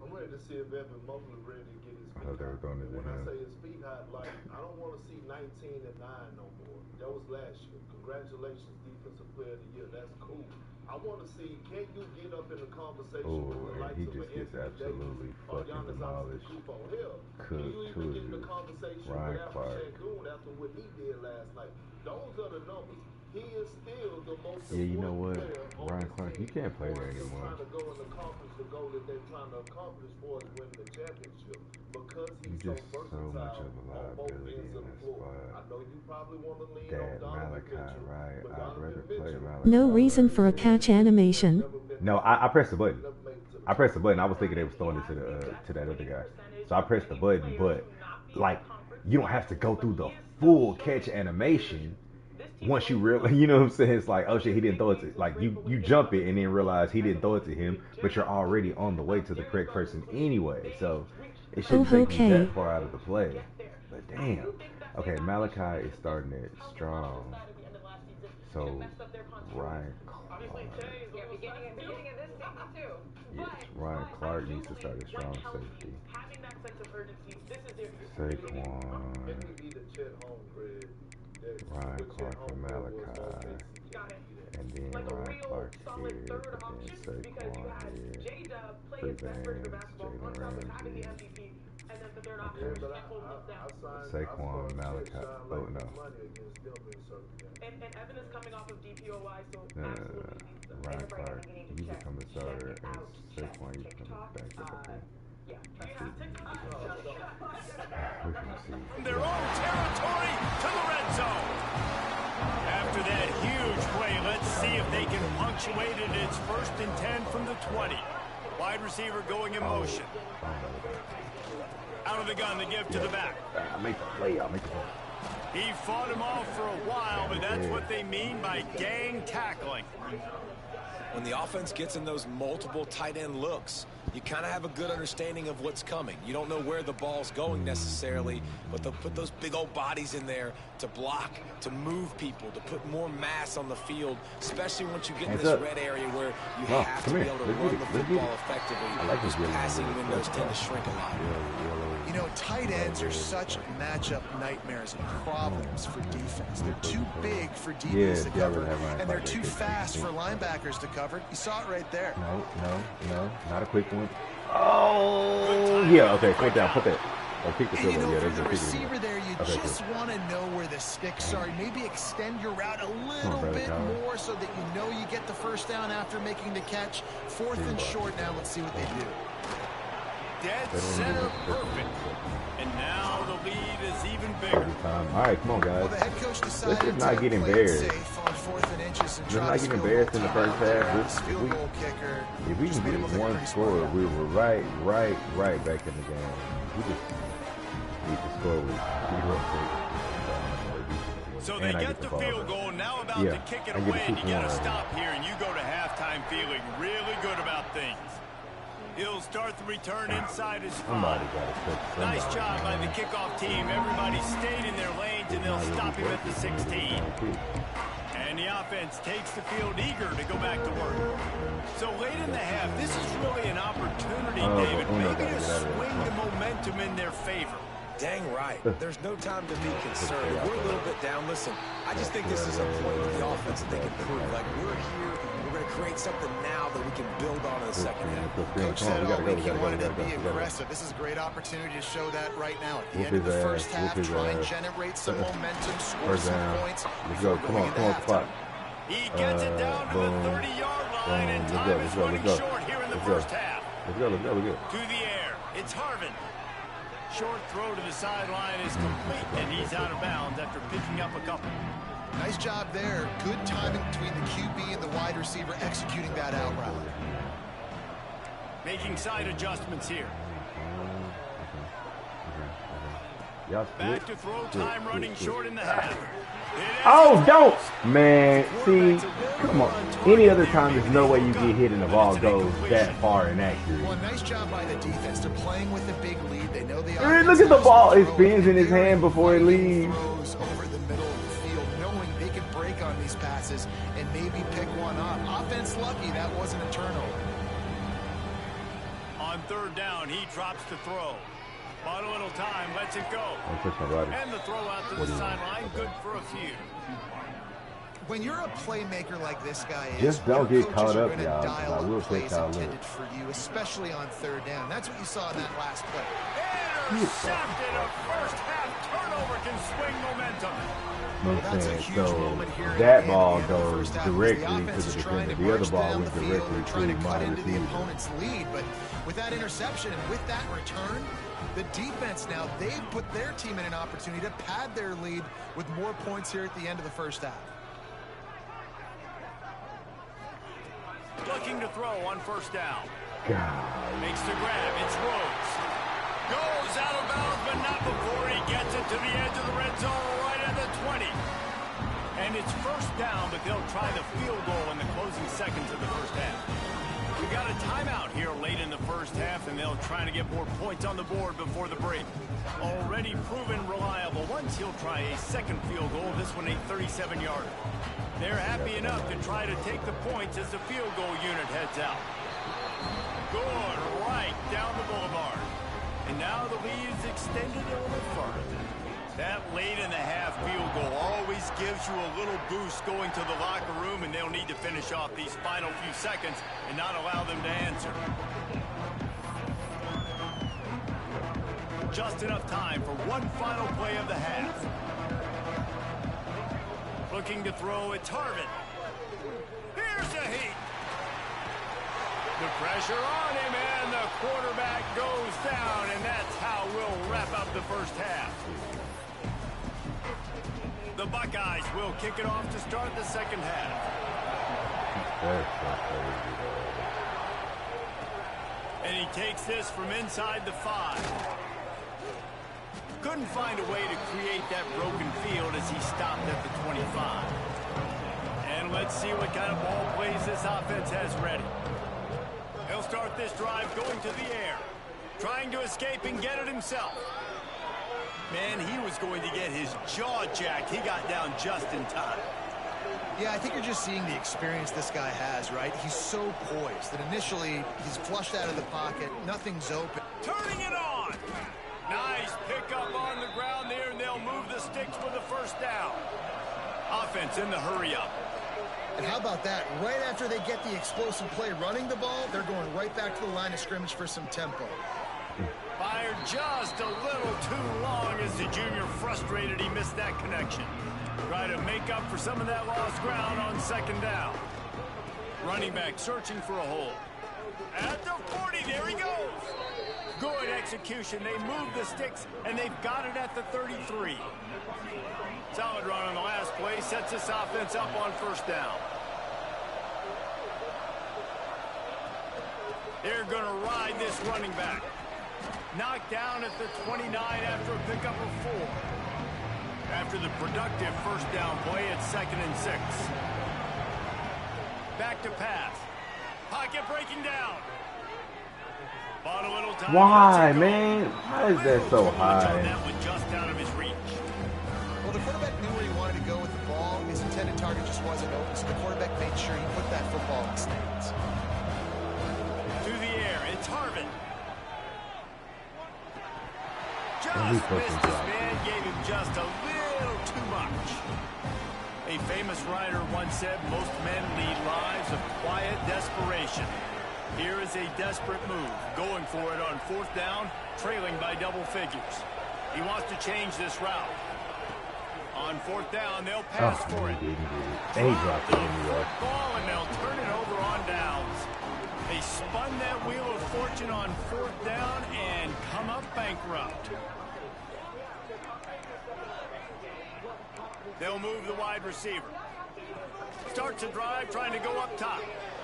I'm ready to see if Evan Mobley ready to get his feet I thought they were throwing it to When I him. say his feet hot, like, I don't want to see 19 and 9 no more. That was last year. Congratulations, Defensive Player of the Year. That's cool. I want to see, can you get up in the conversation with the And likes he of just gets Anthony absolutely Davis or fucking Giannis demolished. Antetokounmpo? Hell, can Cooked you to even a get in the juice. conversation Ryan with Alfred Clark. Sengun after what he did last night? Those are the numbers. He is still the most Yeah, you know what? player on Ryan this Clark, team you can't play for there him anymore. trying to go and accomplish the goal that they're trying to accomplish for is winning the championship. Because he's You're so just so versatile much of a on both liability ends in of the that floor. spot. I know you probably want to lean on That Donovan Malachi, Mitchell, right? but I'd Donovan rather play Mitchell Malachi. No reason for a catch animation. No, I pressed the button. I pressed the button. I was thinking they was throwing it to that other guy. So I pressed the button, but like you don't have to go through the full catch animation. Once you realize, you know what I'm saying? It's like, oh shit, he didn't throw it to, like you jump it and then realize he didn't throw it to him, but you're already on the way to the correct person anyway. So it shouldn't take you that far out of the play. But damn. Okay, Malachi is starting it strong. So Ryan Clark. Yes, Ryan Clark needs to start a strong safety. Saquon. Ryan Clark and Malachi. And then Ryan Clark here. And then Saquon here. Free Vance, Jalen Ramsey. Okay. Saquon, Malachi. Oh, no. And Evan is coming off of DPOY, so Ryan Clark, you become a starter, and Saquon, you become a backup. Okay. We're gonna see. From their own territory to the red zone. After that huge play, let's see if they can punctuate it. It's 1st and 10 from the 20. Wide receiver going in motion. Out of the gun, the give to the back. I'll make the play. I'll make the play. He fought him off for a while, but that's what they mean by gang tackling. When the offense gets in those multiple tight end looks, you kind of have a good understanding of what's coming. You don't know where the ball's going necessarily, but they'll put those big old bodies in there to block, to move people, to put more mass on the field, especially once you get in this red area where you have to be able to run the football effectively. Those passing windows tend to shrink a lot. You know, tight ends are such matchup nightmares and problems for defense. They're too big for DBs to cover, and they're too fast for linebackers to cover. You saw it right there. No, not a quick one. Oh, yeah, okay, put that. Or kick the field goal. Yeah, for the receiver there, you just want to know where the sticks are. Maybe extend your route a little bit more so that you know you get the first down after making the catch. 4th and short now. Let's see what they do. Dead center perfect. And now the lead is even bigger. All right, come on, guys. Well, the head coach decided let's just not to get play embarrassed. Safe on 4th and inches and let's not get embarrassed in the first half. If we can get one score, we were right back in the game. We just need to score with 0-6. So they get the field goal, now about to kick it away, and you got to stop here, and you go to halftime feeling really good about things. He'll start the return inside his spot. Nice job by the kickoff team. Everybody stayed in their lanes, and they'll stop him at the 16. And the offense takes the field eager to go back to work. So late in the half, this is really an opportunity, David, maybe to swing the momentum in their favor. Dang right. There's no time to be concerned. We're a little bit down. Listen, I just think this is a point with the offense that they can prove. Like, we're here. We're going to create something now that we can build on in the second half. Coach said all week he wanted to be aggressive. This is a great opportunity to show that right now. At the end of the first half, try and generate some momentum, score some points. Let's go. Come on, spot. He gets it down to the 30-yard line, and time is running short here in the first half. Let's go. To the air. It's Harvin. Short throw to the sideline is complete, and he's out of bounds after picking up a couple. Nice job there. Good timing between the QB and the wide receiver executing that out route. Making side adjustments here. Back to throw time, running short in the half. Oh, don't! Man, see, come on. Any other time, there's no way you get hit and the ball goes that far and accurate. Well, nice job by the defense. They're playing with a big lead. They know the look at the ball. It spins in his hand before it leaves. Over the middle of the field, knowing they can break on these passes and maybe pick one off. Offense lucky that wasn't a turnover. On third down, he drops to throw. Bought a little time, lets it go. And the throw out to the sideline, good for a few. When you're a playmaker like this guy is, just don't get caught up, y'all. I will plays intended for you, especially on third down. That's what you saw in that last play. Intercepted. A first half turnover can swing momentum. That's a huge moment here. That ball goes directly to the defender. The other ball went directly to my the opponent's lead. But with that interception and with that return, the defense now, they've put their team in an opportunity to pad their lead with more points here at the end of the first half. Looking to throw on first down. God. Makes the grab. It's Rhodes. Goes out of bounds, but not before he gets it to the edge of the red zone right at the 20. And it's first down, but they'll try the field goal in the closing seconds of the first half. We got a timeout here late in the first half, and they'll try to get more points on the board before the break. Already proven reliable. Once he'll try a second field goal, this one a 37-yarder. They're happy enough to try to take the points as the field goal unit heads out. Good right down the boulevard. And now the lead is extended a little further. That late in the half field goal always gives you a little boost going to the locker room, and they'll need to finish off these final few seconds and not allow them to answer. Just enough time for one final play of the half. Looking to throw, it's Harvin. Here's a heat. The pressure on him, and the quarterback goes down, and that's how we'll wrap up the first half. The Buckeyes will kick it off to start the second half. And he takes this from inside the 5. Couldn't find a way to create that broken field as he stopped at the 25. And let's see what kind of ball plays this offense has ready. He'll start this drive going to the air, trying to escape and get it himself. Man, he was going to get his jaw jacked. He got down just in time. Yeah, I think you're just seeing the experience this guy has, right? He's so poised that initially he's flushed out of the pocket. Nothing's open. Turning it on. Nice pickup on the ground there, and they'll move the sticks for the first down. Offense in the hurry up. And how about that? Right after they get the explosive play running the ball, they're going right back to the line of scrimmage for some tempo. Fired just a little too long as the junior frustrated he missed that connection. Try to make up for some of that lost ground on second down. Running back searching for a hole. At the 40, there he goes. Good execution. They move the sticks, and they've got it at the 33. Solid run on the last play. Sets this offense up on first down. They're going to ride this running back. Knocked down at the 29 after a pickup of 4. After the productive first down play, it's 2nd and 6. Back to pass. Pocket breaking down. Bought a little time. Why, man? Why is that so high? That was just out of his reach. Well, the quarterback knew where he wanted to go with the ball. His intended target just wasn't open, so the quarterback made sure he put that football in the stands. To the air, it's Harvin. Just missed his man, gave him just a little too much. A famous writer once said, most men lead lives of quiet desperation. Here is a desperate move, going for it on fourth down, trailing by double figures. He wants to change this route. On fourth down, they'll pass for it. They dropped it in the ball, and they'll turn it over on downs. They spun that wheel of fortune on fourth down and come up bankrupt. They'll move the wide receiver. Starts a drive, trying to go up top.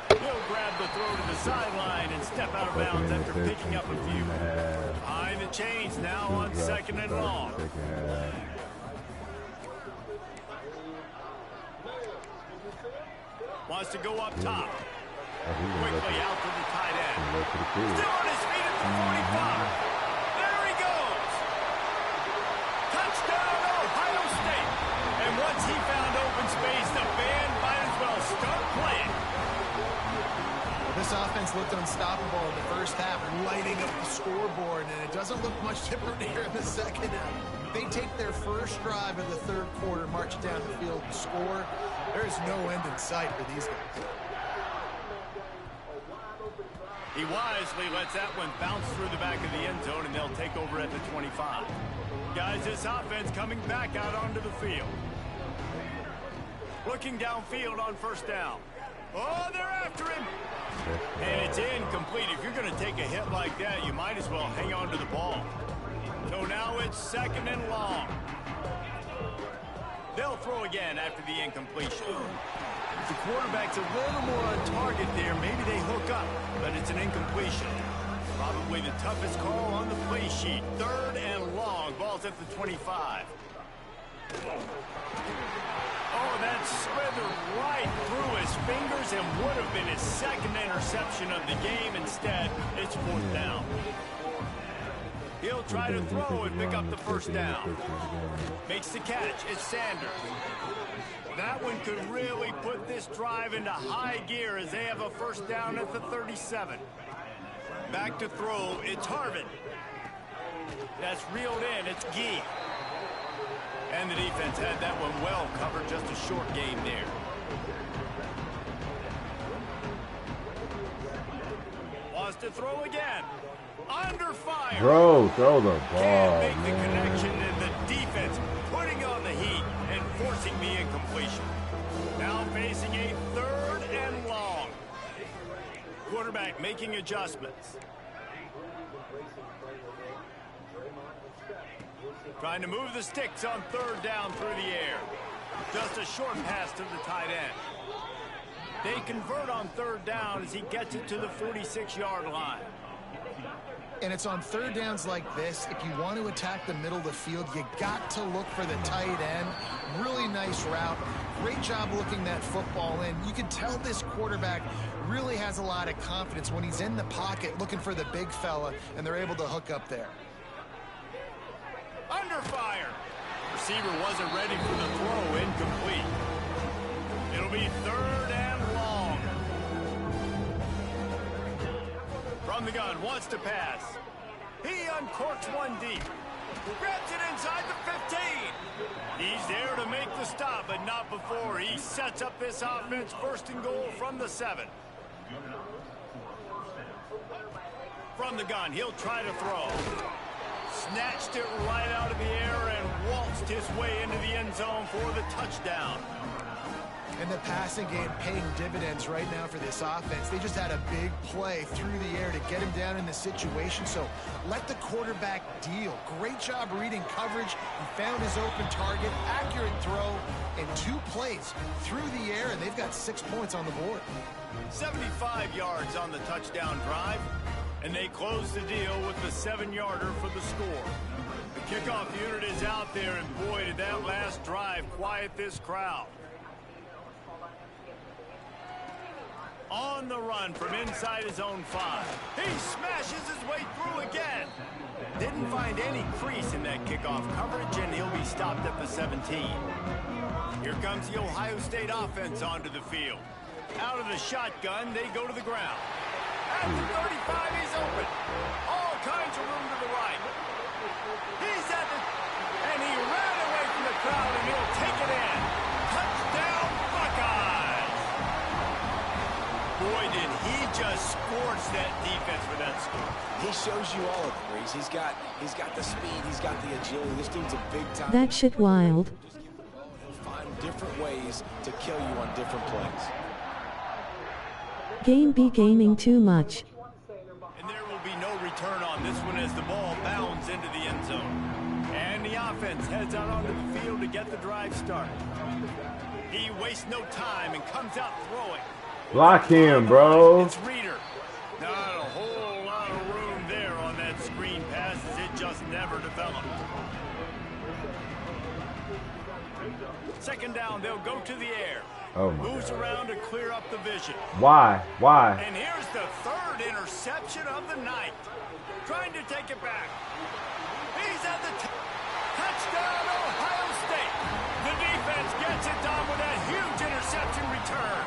He'll grab the throw to the sideline and step out of bounds after picking up a few. Behind the chains now on 2nd and long. Wants to go up top. Quickly out to the tight end. Still on his feet at the 45. There he goes. Touchdown, Ohio State. And once he found open space, space. The band might as well start playing. This offense looked unstoppable in the first half, lighting up the scoreboard, and it doesn't look much different here in the second half. They take their first drive in the third quarter, march down the field and score. There's no end in sight for these guys. He wisely lets that one bounce through the back of the end zone, and they'll take over at the 25. Guys, this offense coming back out onto the field. Looking downfield on first down. Oh, they're after him. And it's incomplete. If you're going to take a hit like that, you might as well hang on to the ball. So now it's second and long. They'll throw again after the incompletion. The quarterback's a little more on target there. Maybe they hook up, but it's an incompletion. Probably the toughest call on the play sheet. Third and long. Ball's at the 25. Oh, that slithered right through his fingers and would have been his second interception of the game. Instead, it's fourth down. He'll try to throw and pick up the first down. Makes the catch. It's Sanders. That one could really put this drive into high gear as they have a first down at the 37. Back to throw. It's Harvin. That's reeled in. It's Gee. And the defense had that one well covered. Just a short game there. Wants to throw again. Under fire. Bro, throw the ball. Can't make the connection, and the defense putting on the heat and forcing the incompletion. Now facing a third and long. Quarterback making adjustments. Trying to move the sticks on third down through the air. Just a short pass to the tight end. They convert on third down as he gets it to the 46-yard line. And it's on third downs like this, if you want to attack the middle of the field, you got to look for the tight end. Really nice route. Great job looking that football in. You can tell this quarterback really has a lot of confidence when he's in the pocket looking for the big fella, and they're able to hook up there. Under fire. Receiver wasn't ready for the throw. Incomplete. It'll be third and long. From the gun, wants to pass. He uncorks one deep. Grabs it inside the 15. He's there to make the stop, but not before he sets up this offense. First and goal from the 7. From the gun, he'll try to throw. Snatched it right out of the air and waltzed his way into the end zone for the touchdown. And the passing game paying dividends right now for this offense. They just had a big play through the air to get him down in the situation. So let the quarterback deal. Great job reading coverage. He found his open target, accurate throw, and 2 plays through the air, and they've got 6 points on the board. 75 yards on the touchdown drive, and they close the deal with the 7-yarder for the score. The kickoff unit is out there, and boy, did that last drive quiet this crowd. On the run from inside his own 5. He smashes his way through again. Didn't find any crease in that kickoff coverage, and he'll be stopped at the 17. Here comes the Ohio State offense onto the field. Out of the shotgun, they go to the ground. At the 35, he's open. All kinds of room to the right. He's at the... and he ran away from the crowd, and he'll take it in. Touchdown, Buckeyes! Boy, did he just scorch that defense for that score. He shows you all of it, Reese. He's got the speed, he's got the agility. This dude's a big time. That shit wild. He'll find different ways to kill you on different plays. Game be gaming too much. And there will be no return on this one as the ball bounds into the end zone. And the offense heads out onto the field to get the drive started. He wastes no time and comes out throwing. Block him, bro. It's Reader. Not a whole lot of room there on that screen pass as it just never developed. Second down, they'll go to the air. Oh my Moves God. around to clear up the vision. Why? Why? And here's the third interception of the night. Trying to take it back. He's at the touchdown, Ohio State. The defense defense gets it done with that huge interception return.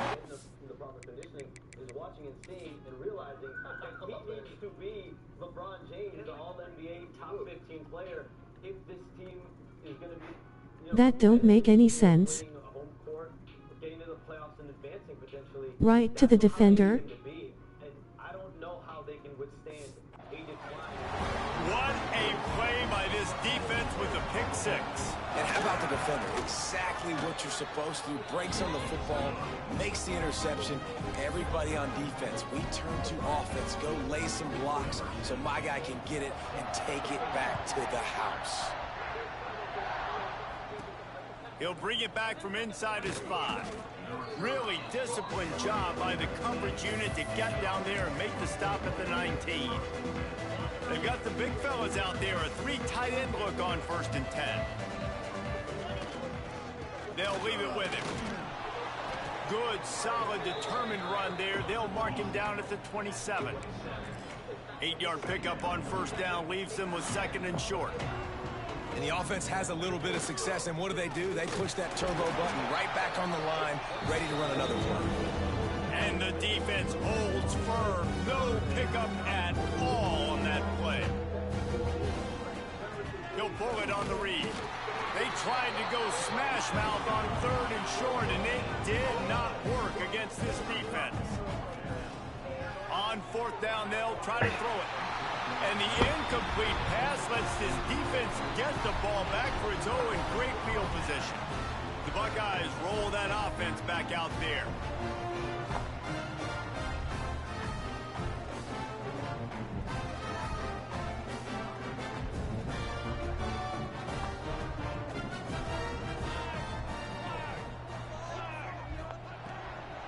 The proper conditioning is watching and seeing and realizing that he needs to be LeBron James, the All-NBA top 15 player, if this team is going to be, That don't make any sense. winning a home court, getting to the playoffs and advancing potentially. Right to the That's what defender. they need to be. And I don't know how they can withstand a decline. What a play by this defense with a pick six. And how about the defender? Exactly what you're supposed to do. Breaks on the football, makes the interception. Everybody on defense, we turn to offense. Go lay some blocks so my guy can get it and take it back to the house. He'll bring it back from inside his 5. Really disciplined job by the coverage unit to get down there and make the stop at the 19. They've got the big fellas out there, a 3 tight end look on 1st and 10. They'll leave it with him. Good, solid, determined run there. They'll mark him down at the 27. 8-yard pickup on 1st down leaves them with 2nd and short. And the offense has a little bit of success, and what do? They push that turbo button right back on the line, ready to run another play. And the defense holds firm. No pickup at all on that play. He'll pull it on the read. They tried to go smash mouth on 3rd and short, and it did not work against this defense. On 4th down, they'll try to throw it. And the incomplete pass lets this defense get the ball back for its own great field position. The Buckeyes roll that offense back out there.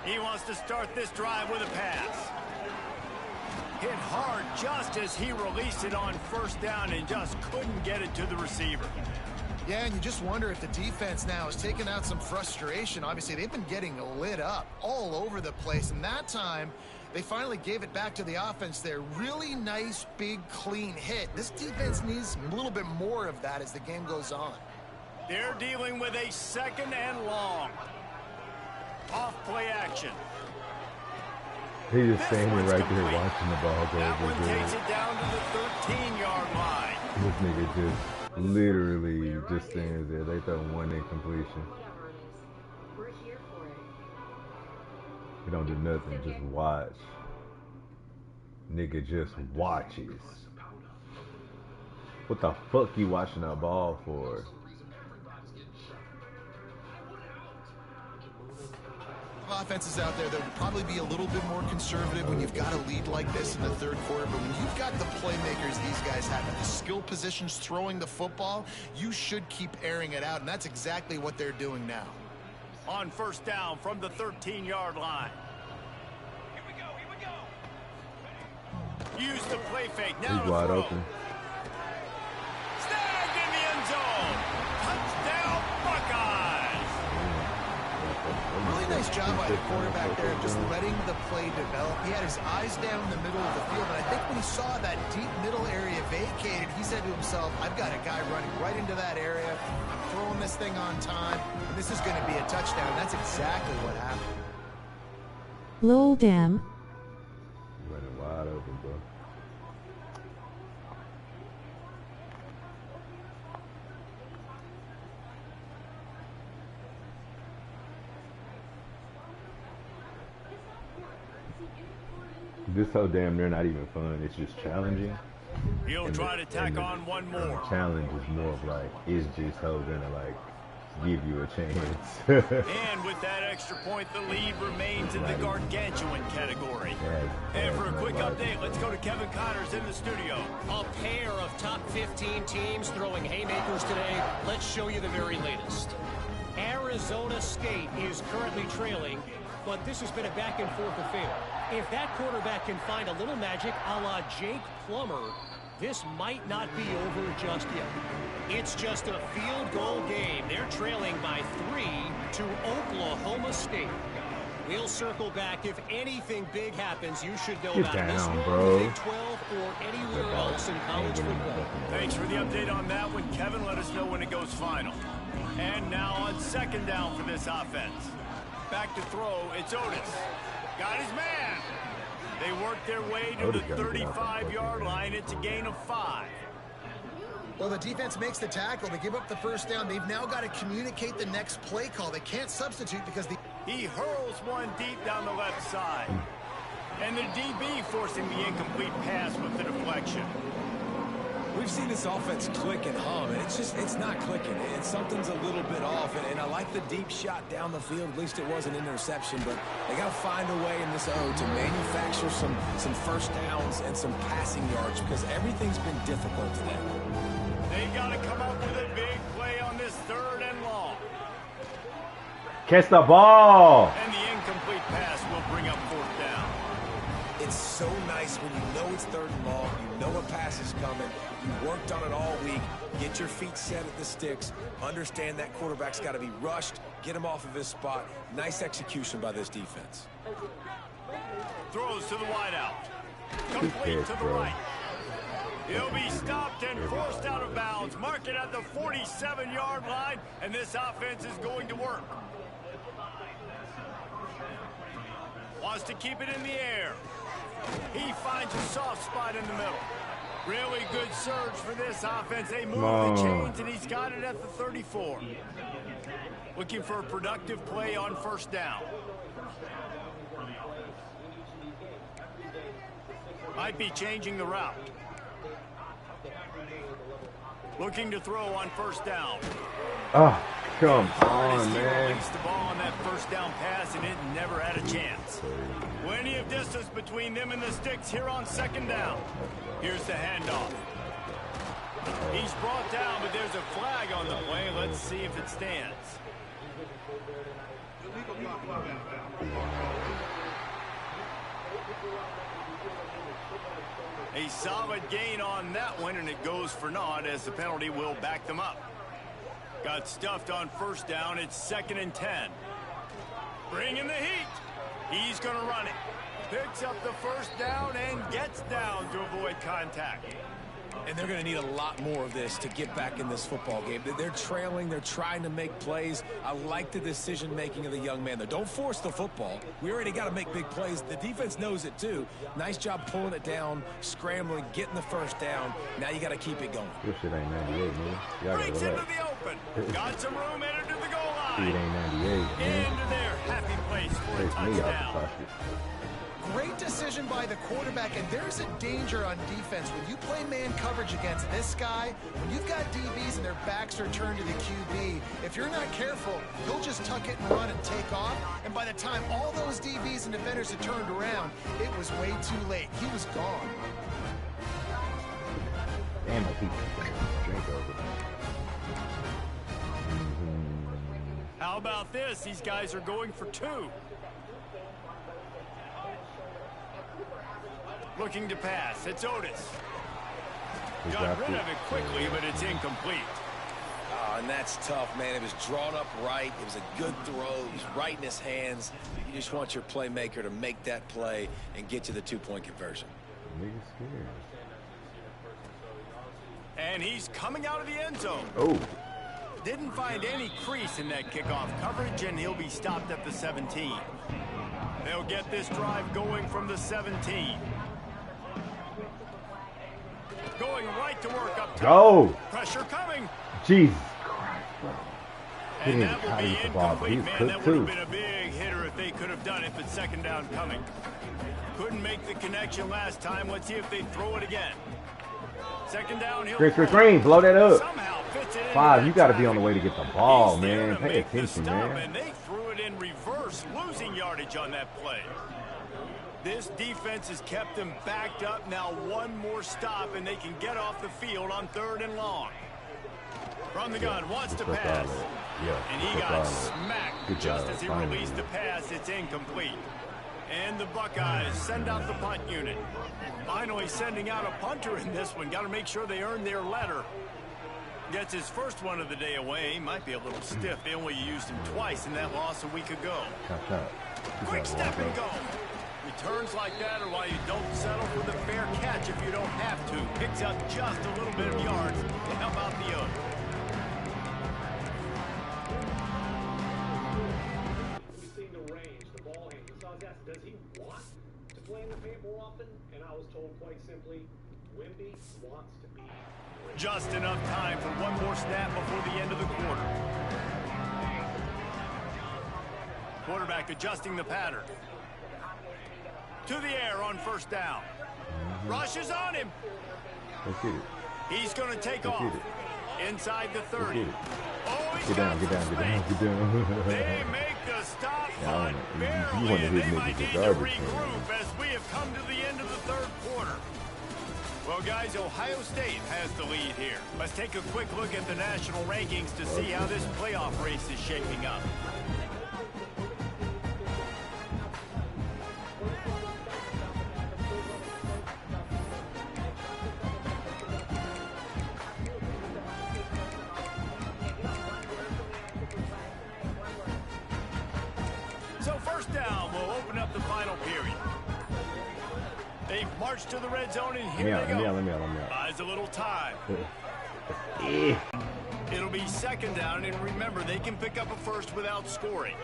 He wants to start this drive with a pass. Hit hard just as he released it on 1st down and just couldn't get it to the receiver. Yeah, and you just wonder if the defense now is taking out some frustration. Obviously, they've been getting lit up all over the place, and that time they finally gave it back to the offense there. Really nice, big, clean hit. This defense needs a little bit more of that as the game goes on. They're dealing with a 2nd and long. Off play action. He's just standing right there watching the ball go That over one there. takes it down to the 13-yard line. This nigga just literally just stands there. They throw one incompletion. Whatever it is, we're here for it. He don't do nothing, just watch. Nigga just watches. What the fuck you watching that ball for? Offenses out there that would probably be a little bit more conservative when you've got a lead like this in the 3rd quarter, but when you've got the playmakers these guys have in the skill positions throwing the football, you should keep airing it out, and that's exactly what they're doing now. On 1st down from the 13-yard line. Use the play fake. Now He's wide open. Snagged in the end zone. Touchdown, Buckeyes. Really nice job by the quarterback there of just letting the play develop. He had his eyes down in the middle of the field, and I think when he saw that deep middle area vacated, he said to himself, I've got a guy running right into that area. I'm throwing this thing on time, and this is going to be a touchdown. That's exactly what happened. Lol damn. Running wide open, bro. This so damn near not even fun. It's just challenging. He'll try to tack on one more. Challenge is more of like, is just so gonna like give you a chance. And with that extra point, the lead remains in the gargantuan category. And for a quick update, let's go to Kevin Connors in the studio. A pair of top 15 teams throwing haymakers today. Let's show you the very latest. Arizona State is currently trailing, but this has been a back-and-forth affair. If that quarterback can find a little magic a la Jake Plummer, this might not be over just yet. It's just a field goal game. They're trailing by 3 to Oklahoma State. We'll circle back. If anything big happens, you should know Get about this down, one, bro. Big 12 or anywhere else in college football. Thanks for the update on that one, Kevin. Let us know when it goes final. And now on second down for this offense. Back to throw, it's Otis. Got his man. They work their way to the 35-yard line. It's a gain of 5. Well, the defense makes the tackle. They give up the first down. They've now got to communicate the next play call. They can't substitute because he hurls one deep down the left side. And the DB forcing the incomplete pass with the deflection. We've seen this offense click and hum, and it's not clicking. Something's a little bit off, and I like the deep shot down the field. At least it was an interception, but they got to find a way in this O to manufacture some first downs and some passing yards because everything's been difficult today. They got to come up with a big play on this 3rd and long. Catch the ball. And the incomplete pass will bring up 4th down. It's so nice when you know it's 3rd and long, you know a pass is coming, you worked on it all week, get your feet set at the sticks, understand that quarterback's got to be rushed, get him off of his spot. Nice execution by this defense. Throws to the wideout. Complete to the right. He'll be stopped and forced out of bounds. Mark it at the 47-yard line, and this offense is going to work. Wants to keep it in the air. He finds a soft spot in the middle. Really good surge for this offense. They move the chains, and he's got it at the 34. Looking for a productive play on 1st down. Might be changing the route. Looking to throw on 1st down. Oh, come on, man. He released the ball on that 1st down pass, and it never had a chance. Plenty of distance between them and the sticks here on 2nd down. Here's the handoff. He's brought down, but there's a flag on the play. Let's see if it stands. A solid gain on that one, and it goes for naught as the penalty will back them up. Got stuffed on 1st down. It's 2nd and 10. Bring in the heat. He's going to run it. Picks up the 1st down and gets down to avoid contact. And they're going to need a lot more of this to get back in this football game. They're trailing. They're trying to make plays. I like the decision-making of the young man there. Don't force the football. We already got to make big plays. The defense knows it, too. Nice job pulling it down, scrambling, getting the 1st down. Now you got to keep it going. This shit ain't 98, man. Y'all Breaks gotta into the open. Got some room headed to the goal line. It ain't 98, man. Into their happy place for a Takes me out the touchdown. pocket. great decision by the quarterback, and there's a danger on defense. When you play man coverage against this guy, when you've got DBs and their backs are turned to the QB, if you're not careful, he'll just tuck it and run and take off, and by the time all those DBs and defenders had turned around, it was way too late. He was gone. Damn, I keep drink over. How about this? These guys are going for two. Looking to pass. It's Otis. Got rid of it quickly, but it's incomplete. And that's tough, man. It was drawn up right. It was a good throw. It was right in his hands. You just want your playmaker to make that play and get you the two-point conversion. And he's coming out of the end zone. Oh. Didn't find any crease in that kickoff coverage, and he'll be stopped at the 17. They'll get this drive going from the 17. Going right to work up top. Go. Pressure coming. Jesus Christ, bro. And that will be incomplete, man. That would have been a big hitter if they could have done it, but second down coming. Couldn't make the connection last time. Let's see if they throw it again. Second down, he'll Green, blow that up. somehow fits it in. Five, you got to be on the way to get the ball, man. Pay attention, man. And they threw it in reverse, losing yardage on that play. This defense has kept them backed up. Now one more stop, and they can get off the field on 3rd and long. From the gun, wants to pass. And he got smacked just as he released the pass. It's incomplete. And the Buckeyes send out the punt unit. Finally sending out a punter in this one. Got to make sure they earn their letter. Gets his first one of the day away. Might be a little stiff. They only used him twice in that loss a week ago. Quick step and go. Returns like that are why you don't settle for the fair catch if you don't have to. Picks up just a little bit of yards to help out the other. Does he want to play in the paint more often? And I was told quite simply, Wemby wants to be great. Just enough time for one more snap before the end of the quarter. Quarterback adjusting the pattern. To the air on first down. Rushes on him. He's going to take off. Inside the 30. Oh, he's get down. They make the stop, but barely. They might need to regroup as we have come to the end of the third quarter. Well, guys, Ohio State has the lead here. Let's take a quick look at the national rankings to see how this playoff race is shaping up. They've marched to the red zone, and here they go. Let me out. Buys a little time. It'll be second down, and remember, they can pick up a first without scoring.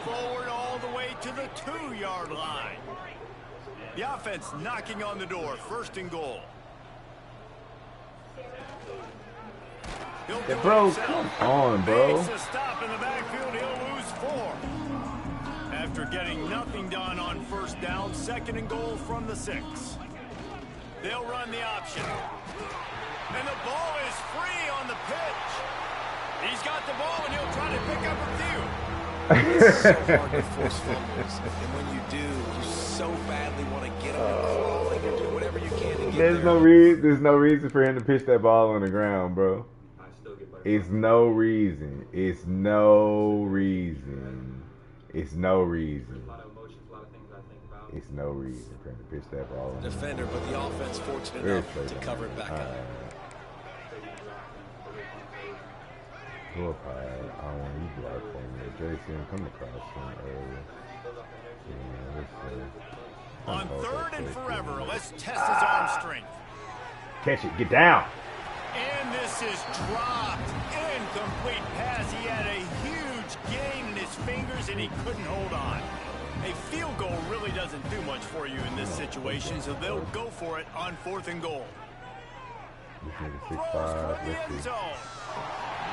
Forward all the way to the 2-yard line. The offense knocking on the door, first and goal. Bro, come on, bro. Makes a stop in the backfield, he'll lose 4. After getting nothing done on first down, second and goal from the 6. They'll run the option. And the ball is free on the pitch. He's got the ball, and he'll try to pick up a few. It's so hard to force fumbles. And when you do, you so badly want to get them and crawling and do whatever you can to get There's no reason for him to pitch that ball on the ground, bro. It's no reason. It's no reason for him to pitch that ball. Defender, but the offense fortunate enough to cover it back up. Go up high. I don't want you block for me. Jason, come across him earlier. On third and forever, let's test his arm strength. Catch it. Get down. And this is dropped. Incomplete pass. He had a huge gain in his fingers, and he couldn't hold on. A field goal really doesn't do much for you in this situation, so they'll go for it on fourth and goal. Throws for the end zone.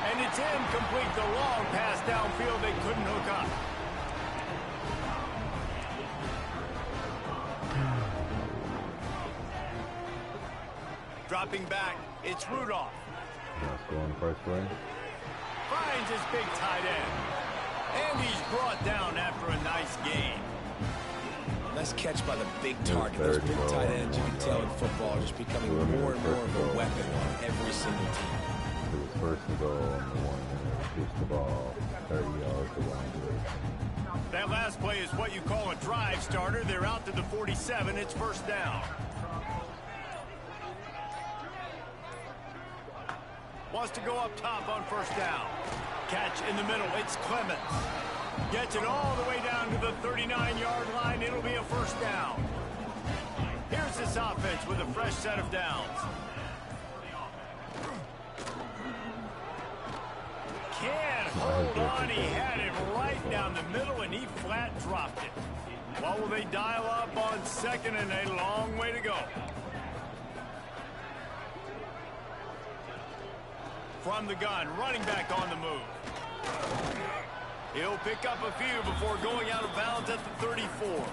And it's incomplete. The long pass downfield they couldn't hook up. Dropping back, it's Rudolph. Going first play. Finds his big tight end. And he's brought down after a nice gain. Nice catch by the big target. Those big tight ends, you can tell in football, are just becoming more and more of a weapon on every single team. It was first and goal on the 1 minute. Pitch the ball 30 yards around the way. That last play is what you call a drive starter. They're out to the 47. It's first down. Wants to go up top on first down. Catch in the middle. It's Clemens. Gets it all the way down to the 39-yard line. It'll be a first down. Here's this offense with a fresh set of downs. Can't hold on. He had it right down the middle, and he flat dropped it. What will they dial up on second, and a long way to go. From the gun, running back on the move. He'll pick up a few before going out of bounds at the 34.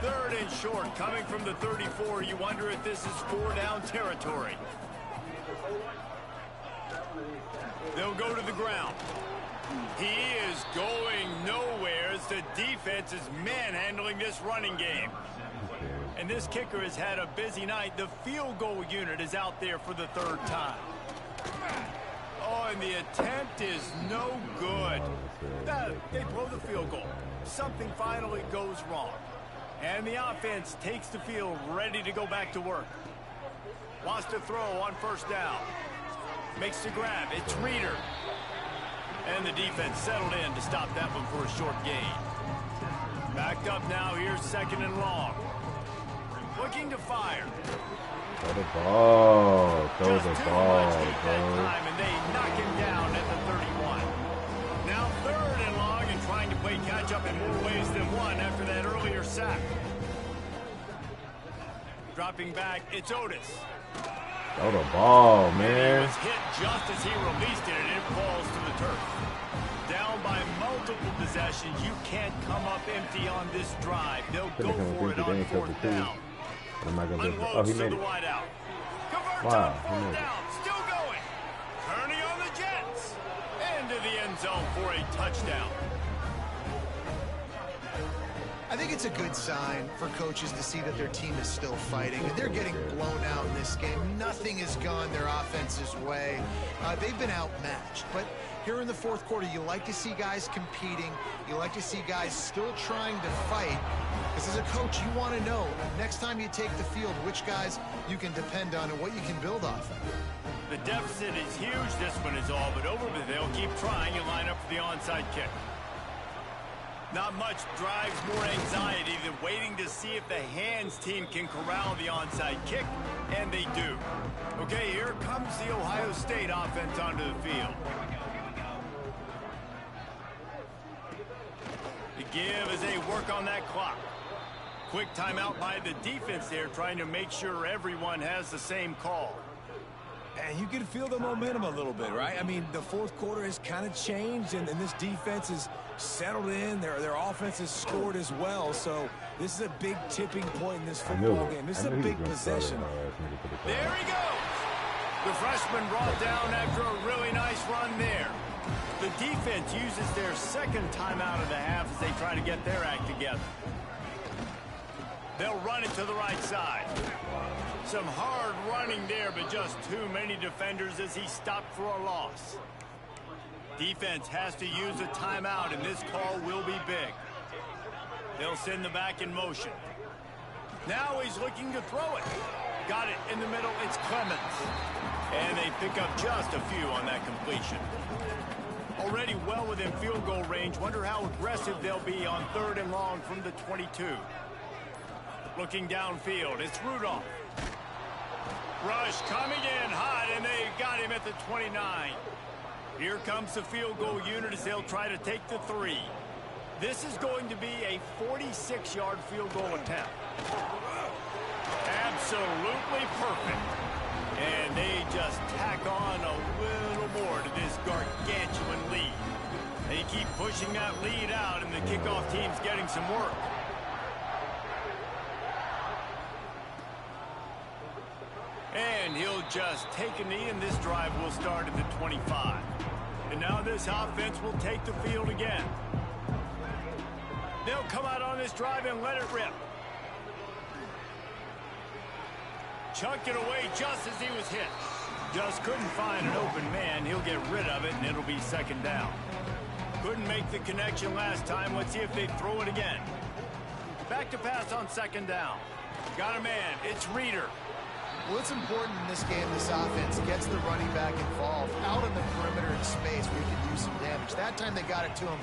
Third and short, coming from the 34. You wonder if this is 4-down territory. They'll go to the ground. He is going nowhere as the defense is manhandling this running game. And this kicker has had a busy night. The field goal unit is out there for the third time. Oh, and the attempt is no good. They blow the field goal. Something finally goes wrong. And the offense takes the field ready to go back to work. Wants to throw on first down. Makes the grab. It's Reeder. And the defense settled in to stop that one for a short gain. Backed up now. Here's second and long. Looking to fire. Throw the ball. Throw the ball, bro. And they knock him down at the 31. Now third and long and trying to play catch-up in more ways than one after that earlier sack. Dropping back, it's Otis. Throw the ball, He man. was hit just as he released it, and it falls to the turf. Down by multiple possessions, you can't come up empty on this drive. They'll go for it on fourth down. I'm not gonna be able to. Oh, Unloads he to made the it. wide out. Converts Wow, on he fourth made it. down. Still going. Turning on the Jets. Into the end zone for a touchdown. I think it's a good sign for coaches to see that their team is still fighting. And they're getting blown out in this game. Nothing has gone their offense's way. They've been outmatched. But here in the fourth quarter, you like to see guys competing. You like to see guys still trying to fight. Because as a coach, you want to know, next time you take the field, which guys you can depend on and what you can build off of. The deficit is huge. This one is all but over, but they'll keep trying and line up for the onside kick. Not much drives more anxiety than waiting to see if the hands team can corral the onside kick, and they do. Okay, here comes the Ohio State offense onto the field. The give as they work on that clock. Quick timeout by the defense there, trying to make sure everyone has the same call. And you can feel the momentum a little bit, right? I mean, the fourth quarter has kind of changed, and this defense is settled in. Their offense has scored as well. So this is a big tipping point in this football game. This is a big possession. There he goes. The freshman brought down after a really nice run there. The defense uses their second timeout of the half as they try to get their act together. They'll run it to the right side. Some hard running there, but just too many defenders as he stopped for a loss. Defense has to use a timeout, and this call will be big. They'll send the back in motion. Now he's looking to throw it. Got it in the middle. It's Clemens. And they pick up just a few on that completion. Already well within field goal range. Wonder how aggressive they'll be on 3rd and long from the 22. Looking downfield, it's Rudolph. Rush coming in hot, and they got him at the 29. Here comes the field goal unit as they'll try to take the 3. This is going to be a 46-yard field goal attempt. Absolutely perfect. And they just tack on a little more to this gargantuan lead. They keep pushing that lead out, and the kickoff team's getting some work. And he'll just take a knee, and this drive will start at the 25. And now this offense will take the field again. They'll come out on this drive and let it rip. Chuck it away just as he was hit. Just couldn't find an open man. He'll get rid of it, and it'll be 2nd down. Couldn't make the connection last time. Let's see if they throw it again. Back to pass on 2nd down. Got a man. It's Reeder. Well, it's important in this game, this offense gets the running back involved out on the perimeter in space where he can do some damage. That time they got it to him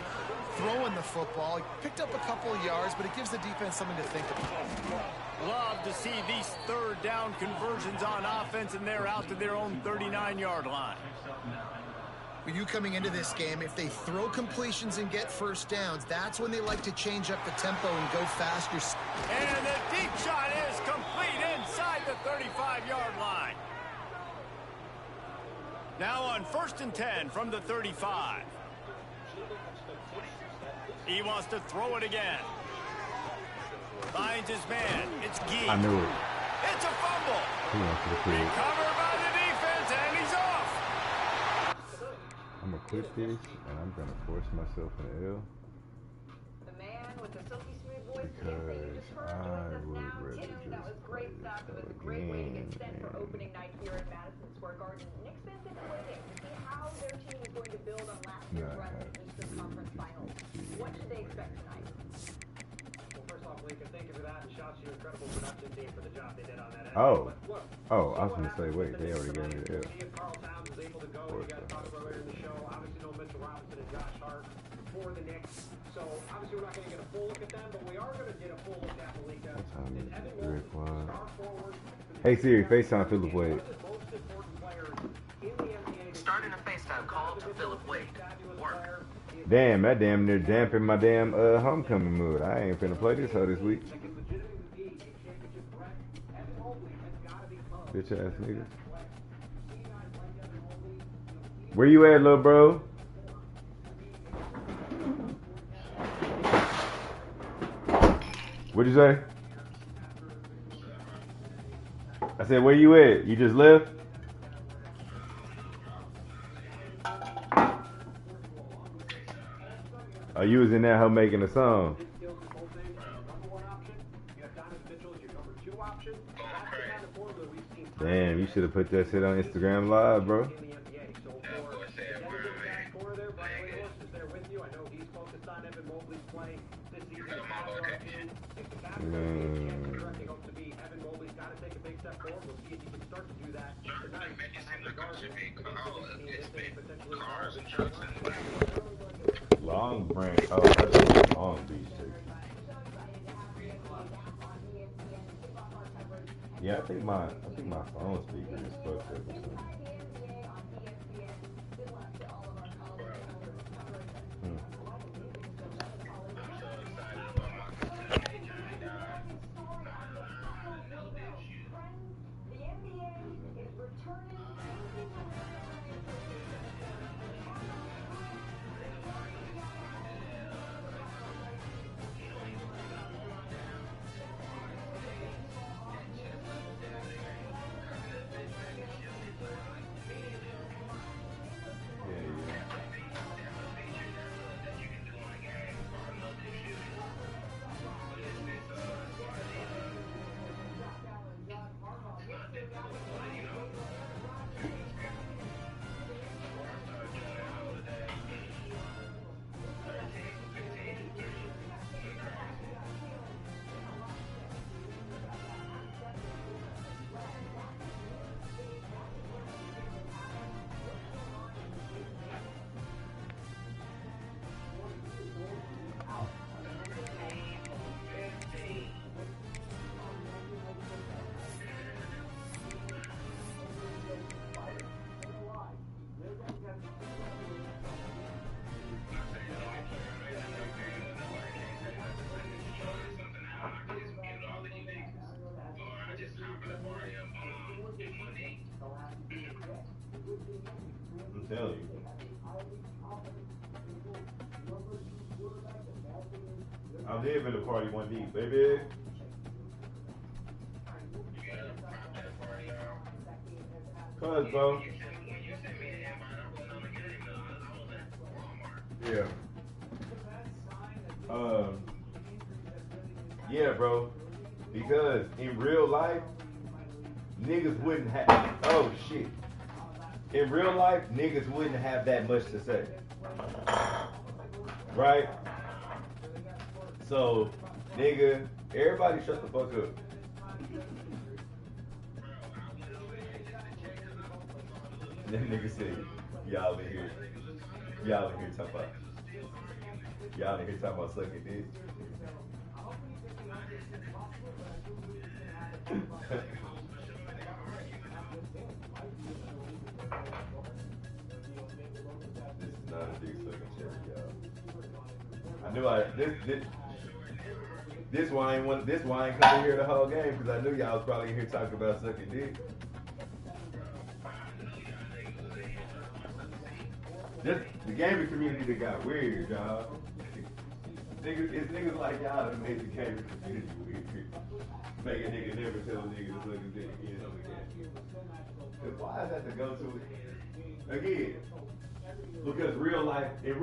throwing the football. He picked up a couple of yards, but it gives the defense something to think about. Love to see these 3rd down conversions on offense, and they're out to their own 39-yard line. With you coming into this game, if they throw completions and get 1st downs, that's when they like to change up the tempo and go faster. And the deep shot is complete inside the 35-yard line. Now on 1st and 10 from the 35. He wants to throw it again. Finds his man. It's Gee. I knew it. It's a fumble. Recovered by the defense, and he's off. I'm going to quit this, and I'm going to force myself an L. The man with the silky smooth voice Because I would rather just that was great stuff. It was a great way to get set for opening night here at Madison Square Garden. Nick's been sitting waiting to see how their team is going to build on last year's run to the Eastern Conference Finals. What should they expect tonight? Well, first off, Lincoln, thank you for that, and shout to your incredible production team for the job they did on that end. Oh, I was going to say, wait, they already gave me the L. See if Carl Towns is able to go. We got to talk about later in the show. Obviously, no Mitchell Robinson and Josh Hart for the Knicks. So, obviously, we're not going to get a full look at them, but we are going to get a full look at Malika and Evan Mobley, star forward. Hey Siri, FaceTime Philip Wade. Starting a FaceTime call to Philip Wade. Work. Damn, that damn near dampened my damn homecoming mood. I ain't finna play this hoe this week. Bitch ass niggas. Where you at, little bro? What'd you say? I said, where you at? You just left? Oh, you was in that hoe making a song. Damn, you should have put that shit on Instagram Live, bro. Long Branch. Oh, that's Long Beach. Yeah, I think my phone speaker is fucked up or something. I'm telling you. I live in the party one deep, baby. Cuz, bro. Yeah. Yeah, bro. Because in real life, niggas wouldn't have. Oh shit. In real life, niggas wouldn't have that much to say. Right? So, nigga, everybody shut the fuck up. That nigga said, y'all in here talking about sucking dick. This is not a dick sucking cherry, y'all. I knew this why I ain't come in here the whole game, because I knew y'all was probably in here talking about sucking dick. The gaming community that got weird, y'all. It's niggas like y'all that made the gaming community weird. Make a nigga never tell a nigga to suck his dick again on the game. Cause why is that the go-to? Again, because in real life, if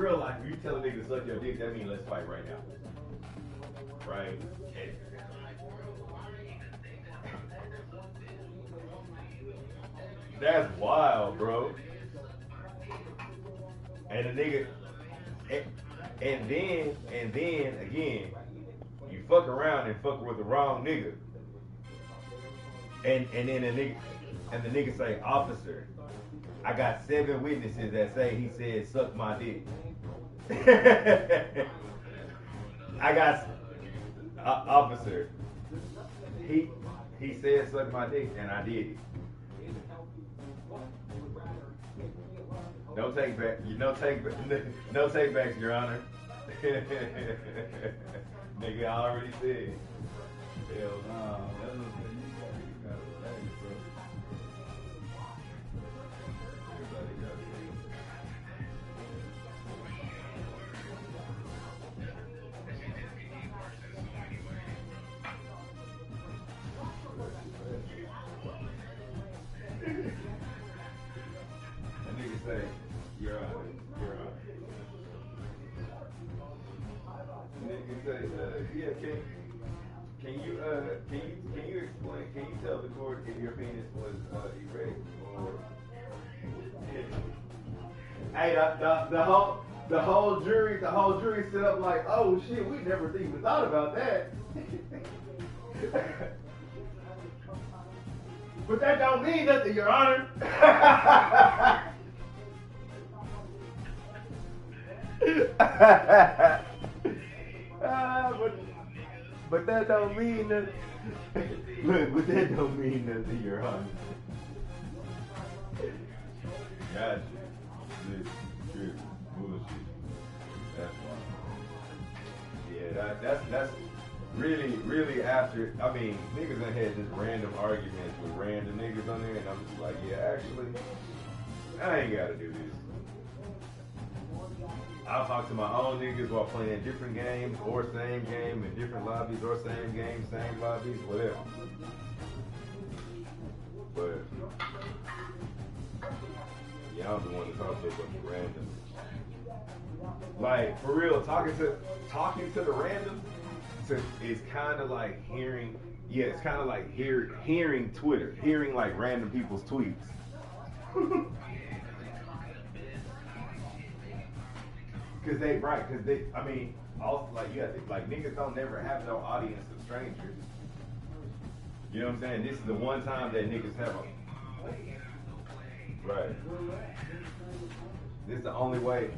you tell a nigga to suck your dick, that means let's fight right now. Right? That's wild, bro. And the nigga, and then again, you fuck around and fuck with the wrong nigga, and then the nigga say, officer, I got 7 witnesses that say he said suck my dick. I got officer. He said suck my dick, and I did it. No take back. No take backs, Your Honor. Nigga, I already said. Hell no. That's what I'm saying. You got it, bro. Everybody got it. That nigga say, Your Honor, Your Honor. Nigga say, yeah, can you explain? Can you tell the court if your penis was erect or? Hey, the whole jury stood up like, oh shit, we never even thought about that. But that don't mean nothing, Your Honor. But that don't mean nothing. Look, but that don't mean nothing, Your Honor. Gotcha. This true bullshit. That's why. Yeah, that's really after. I mean, niggas done had just random arguments with random niggas on there, and I'm just like, yeah, actually, I ain't gotta do this. I'll talk to my own niggas while playing different games or same game in different lobbies or same game, same lobbies, whatever. But yeah, I don't want to talk to a bunch of randoms. Like for real, talking to the randoms is kind of like hearing. Yeah, it's kind of like hearing Twitter, hearing like random people's tweets. Cause they, I mean, also like you have to, like niggas don't never have no audience of strangers. You know what I'm saying? This is the one time that niggas have a. Right. This is the only way.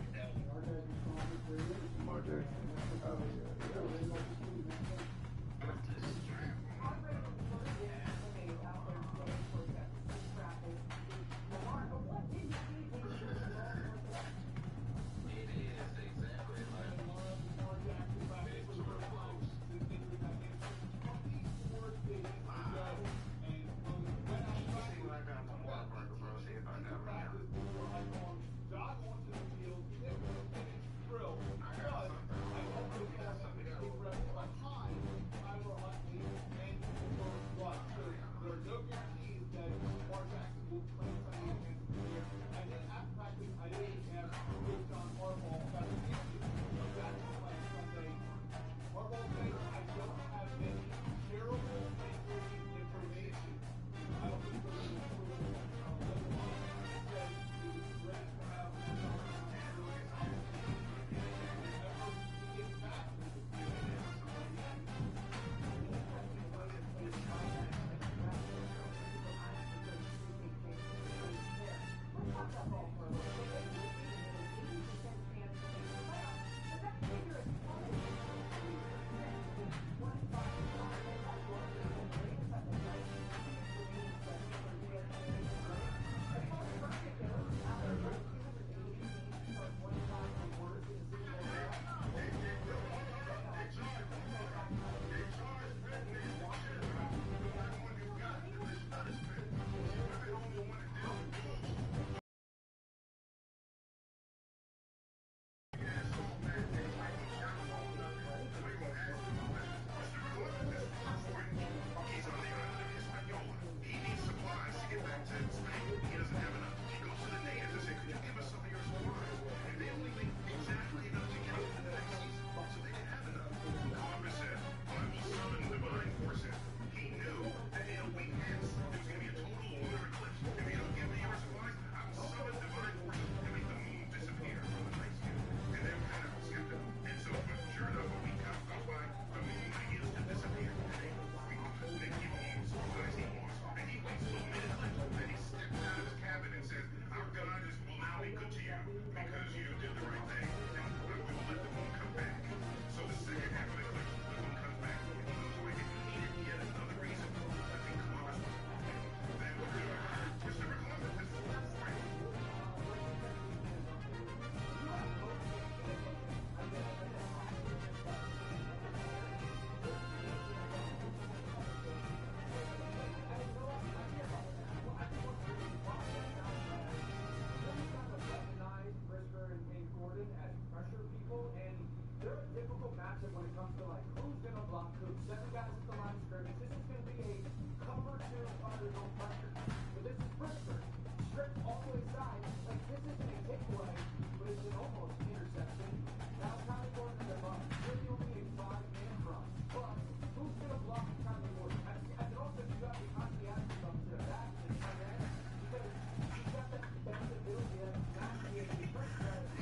difficult matchup when it comes to like who's gonna block who. 7 guys at the line of scrimmage. This is gonna be a cover 2 under no pressure. But this is Pittsburgh. Stripped all the way side. Like this isn't a takeaway, but it's an almost interception. Now Tommy Gordon in the run. Really only a 5-man run. But who's gonna block Tommy Gordon? I can also do that because the action comes to the back and the end because he's got that ability that not to be able to press that.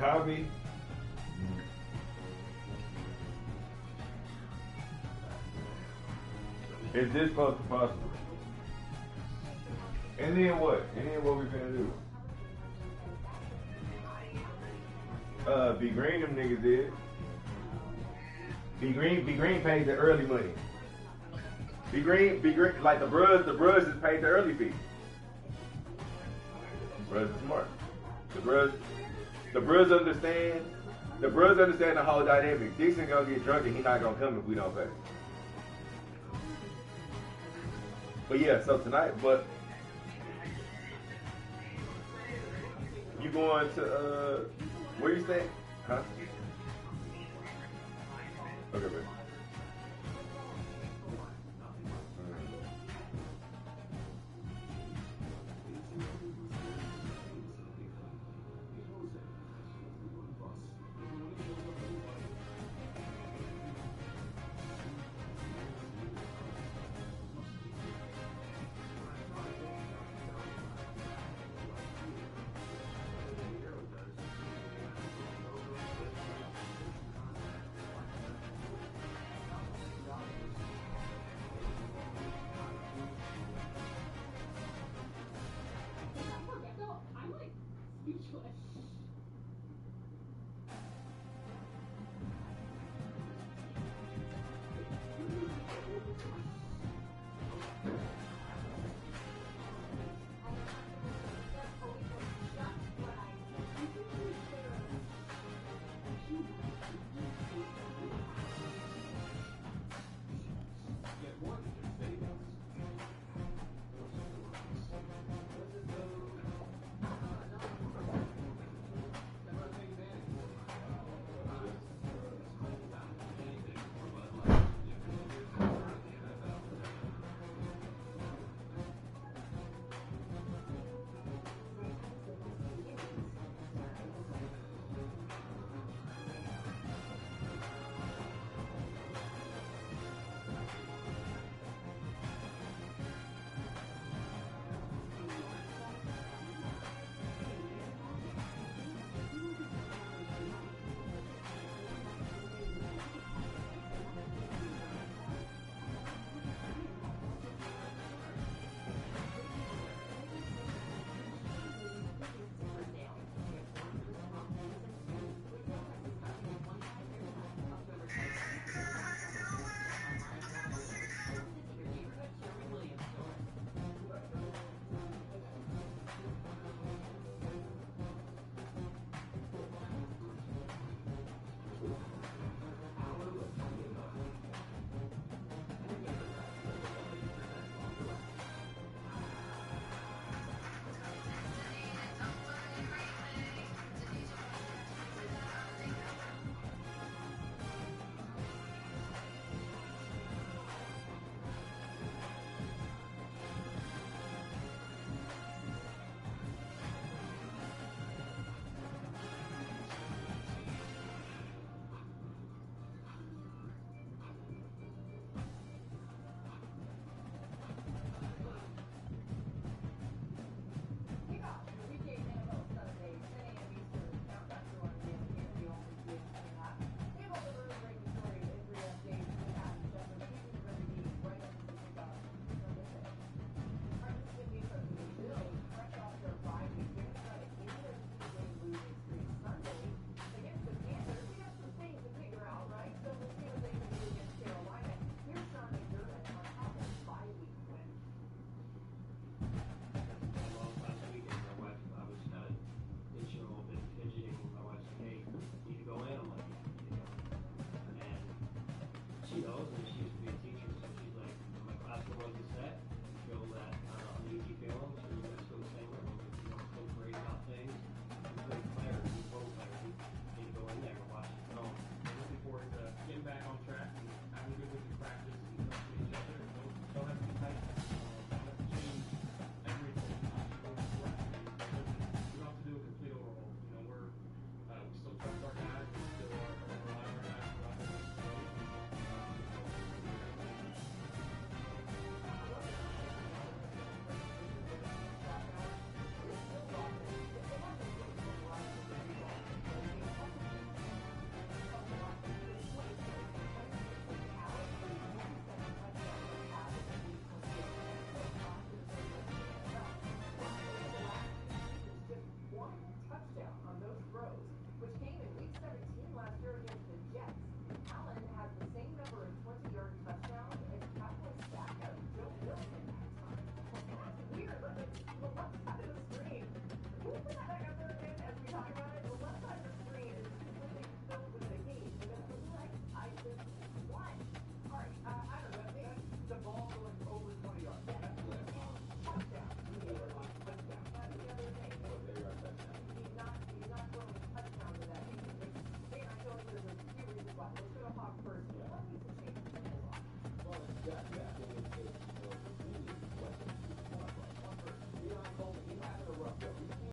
hobby. Is this supposed to possible? And then what? And then what we finna do? Be Green them niggas did. Be Green paid the early money. Be Green, like the bros just paid the early fee. Bros are smart. The bros understand the whole dynamic. Dixon gonna get drunk and he not gonna come if we don't pay. But yeah, so tonight, but you going to where you staying? Huh? Okay, man.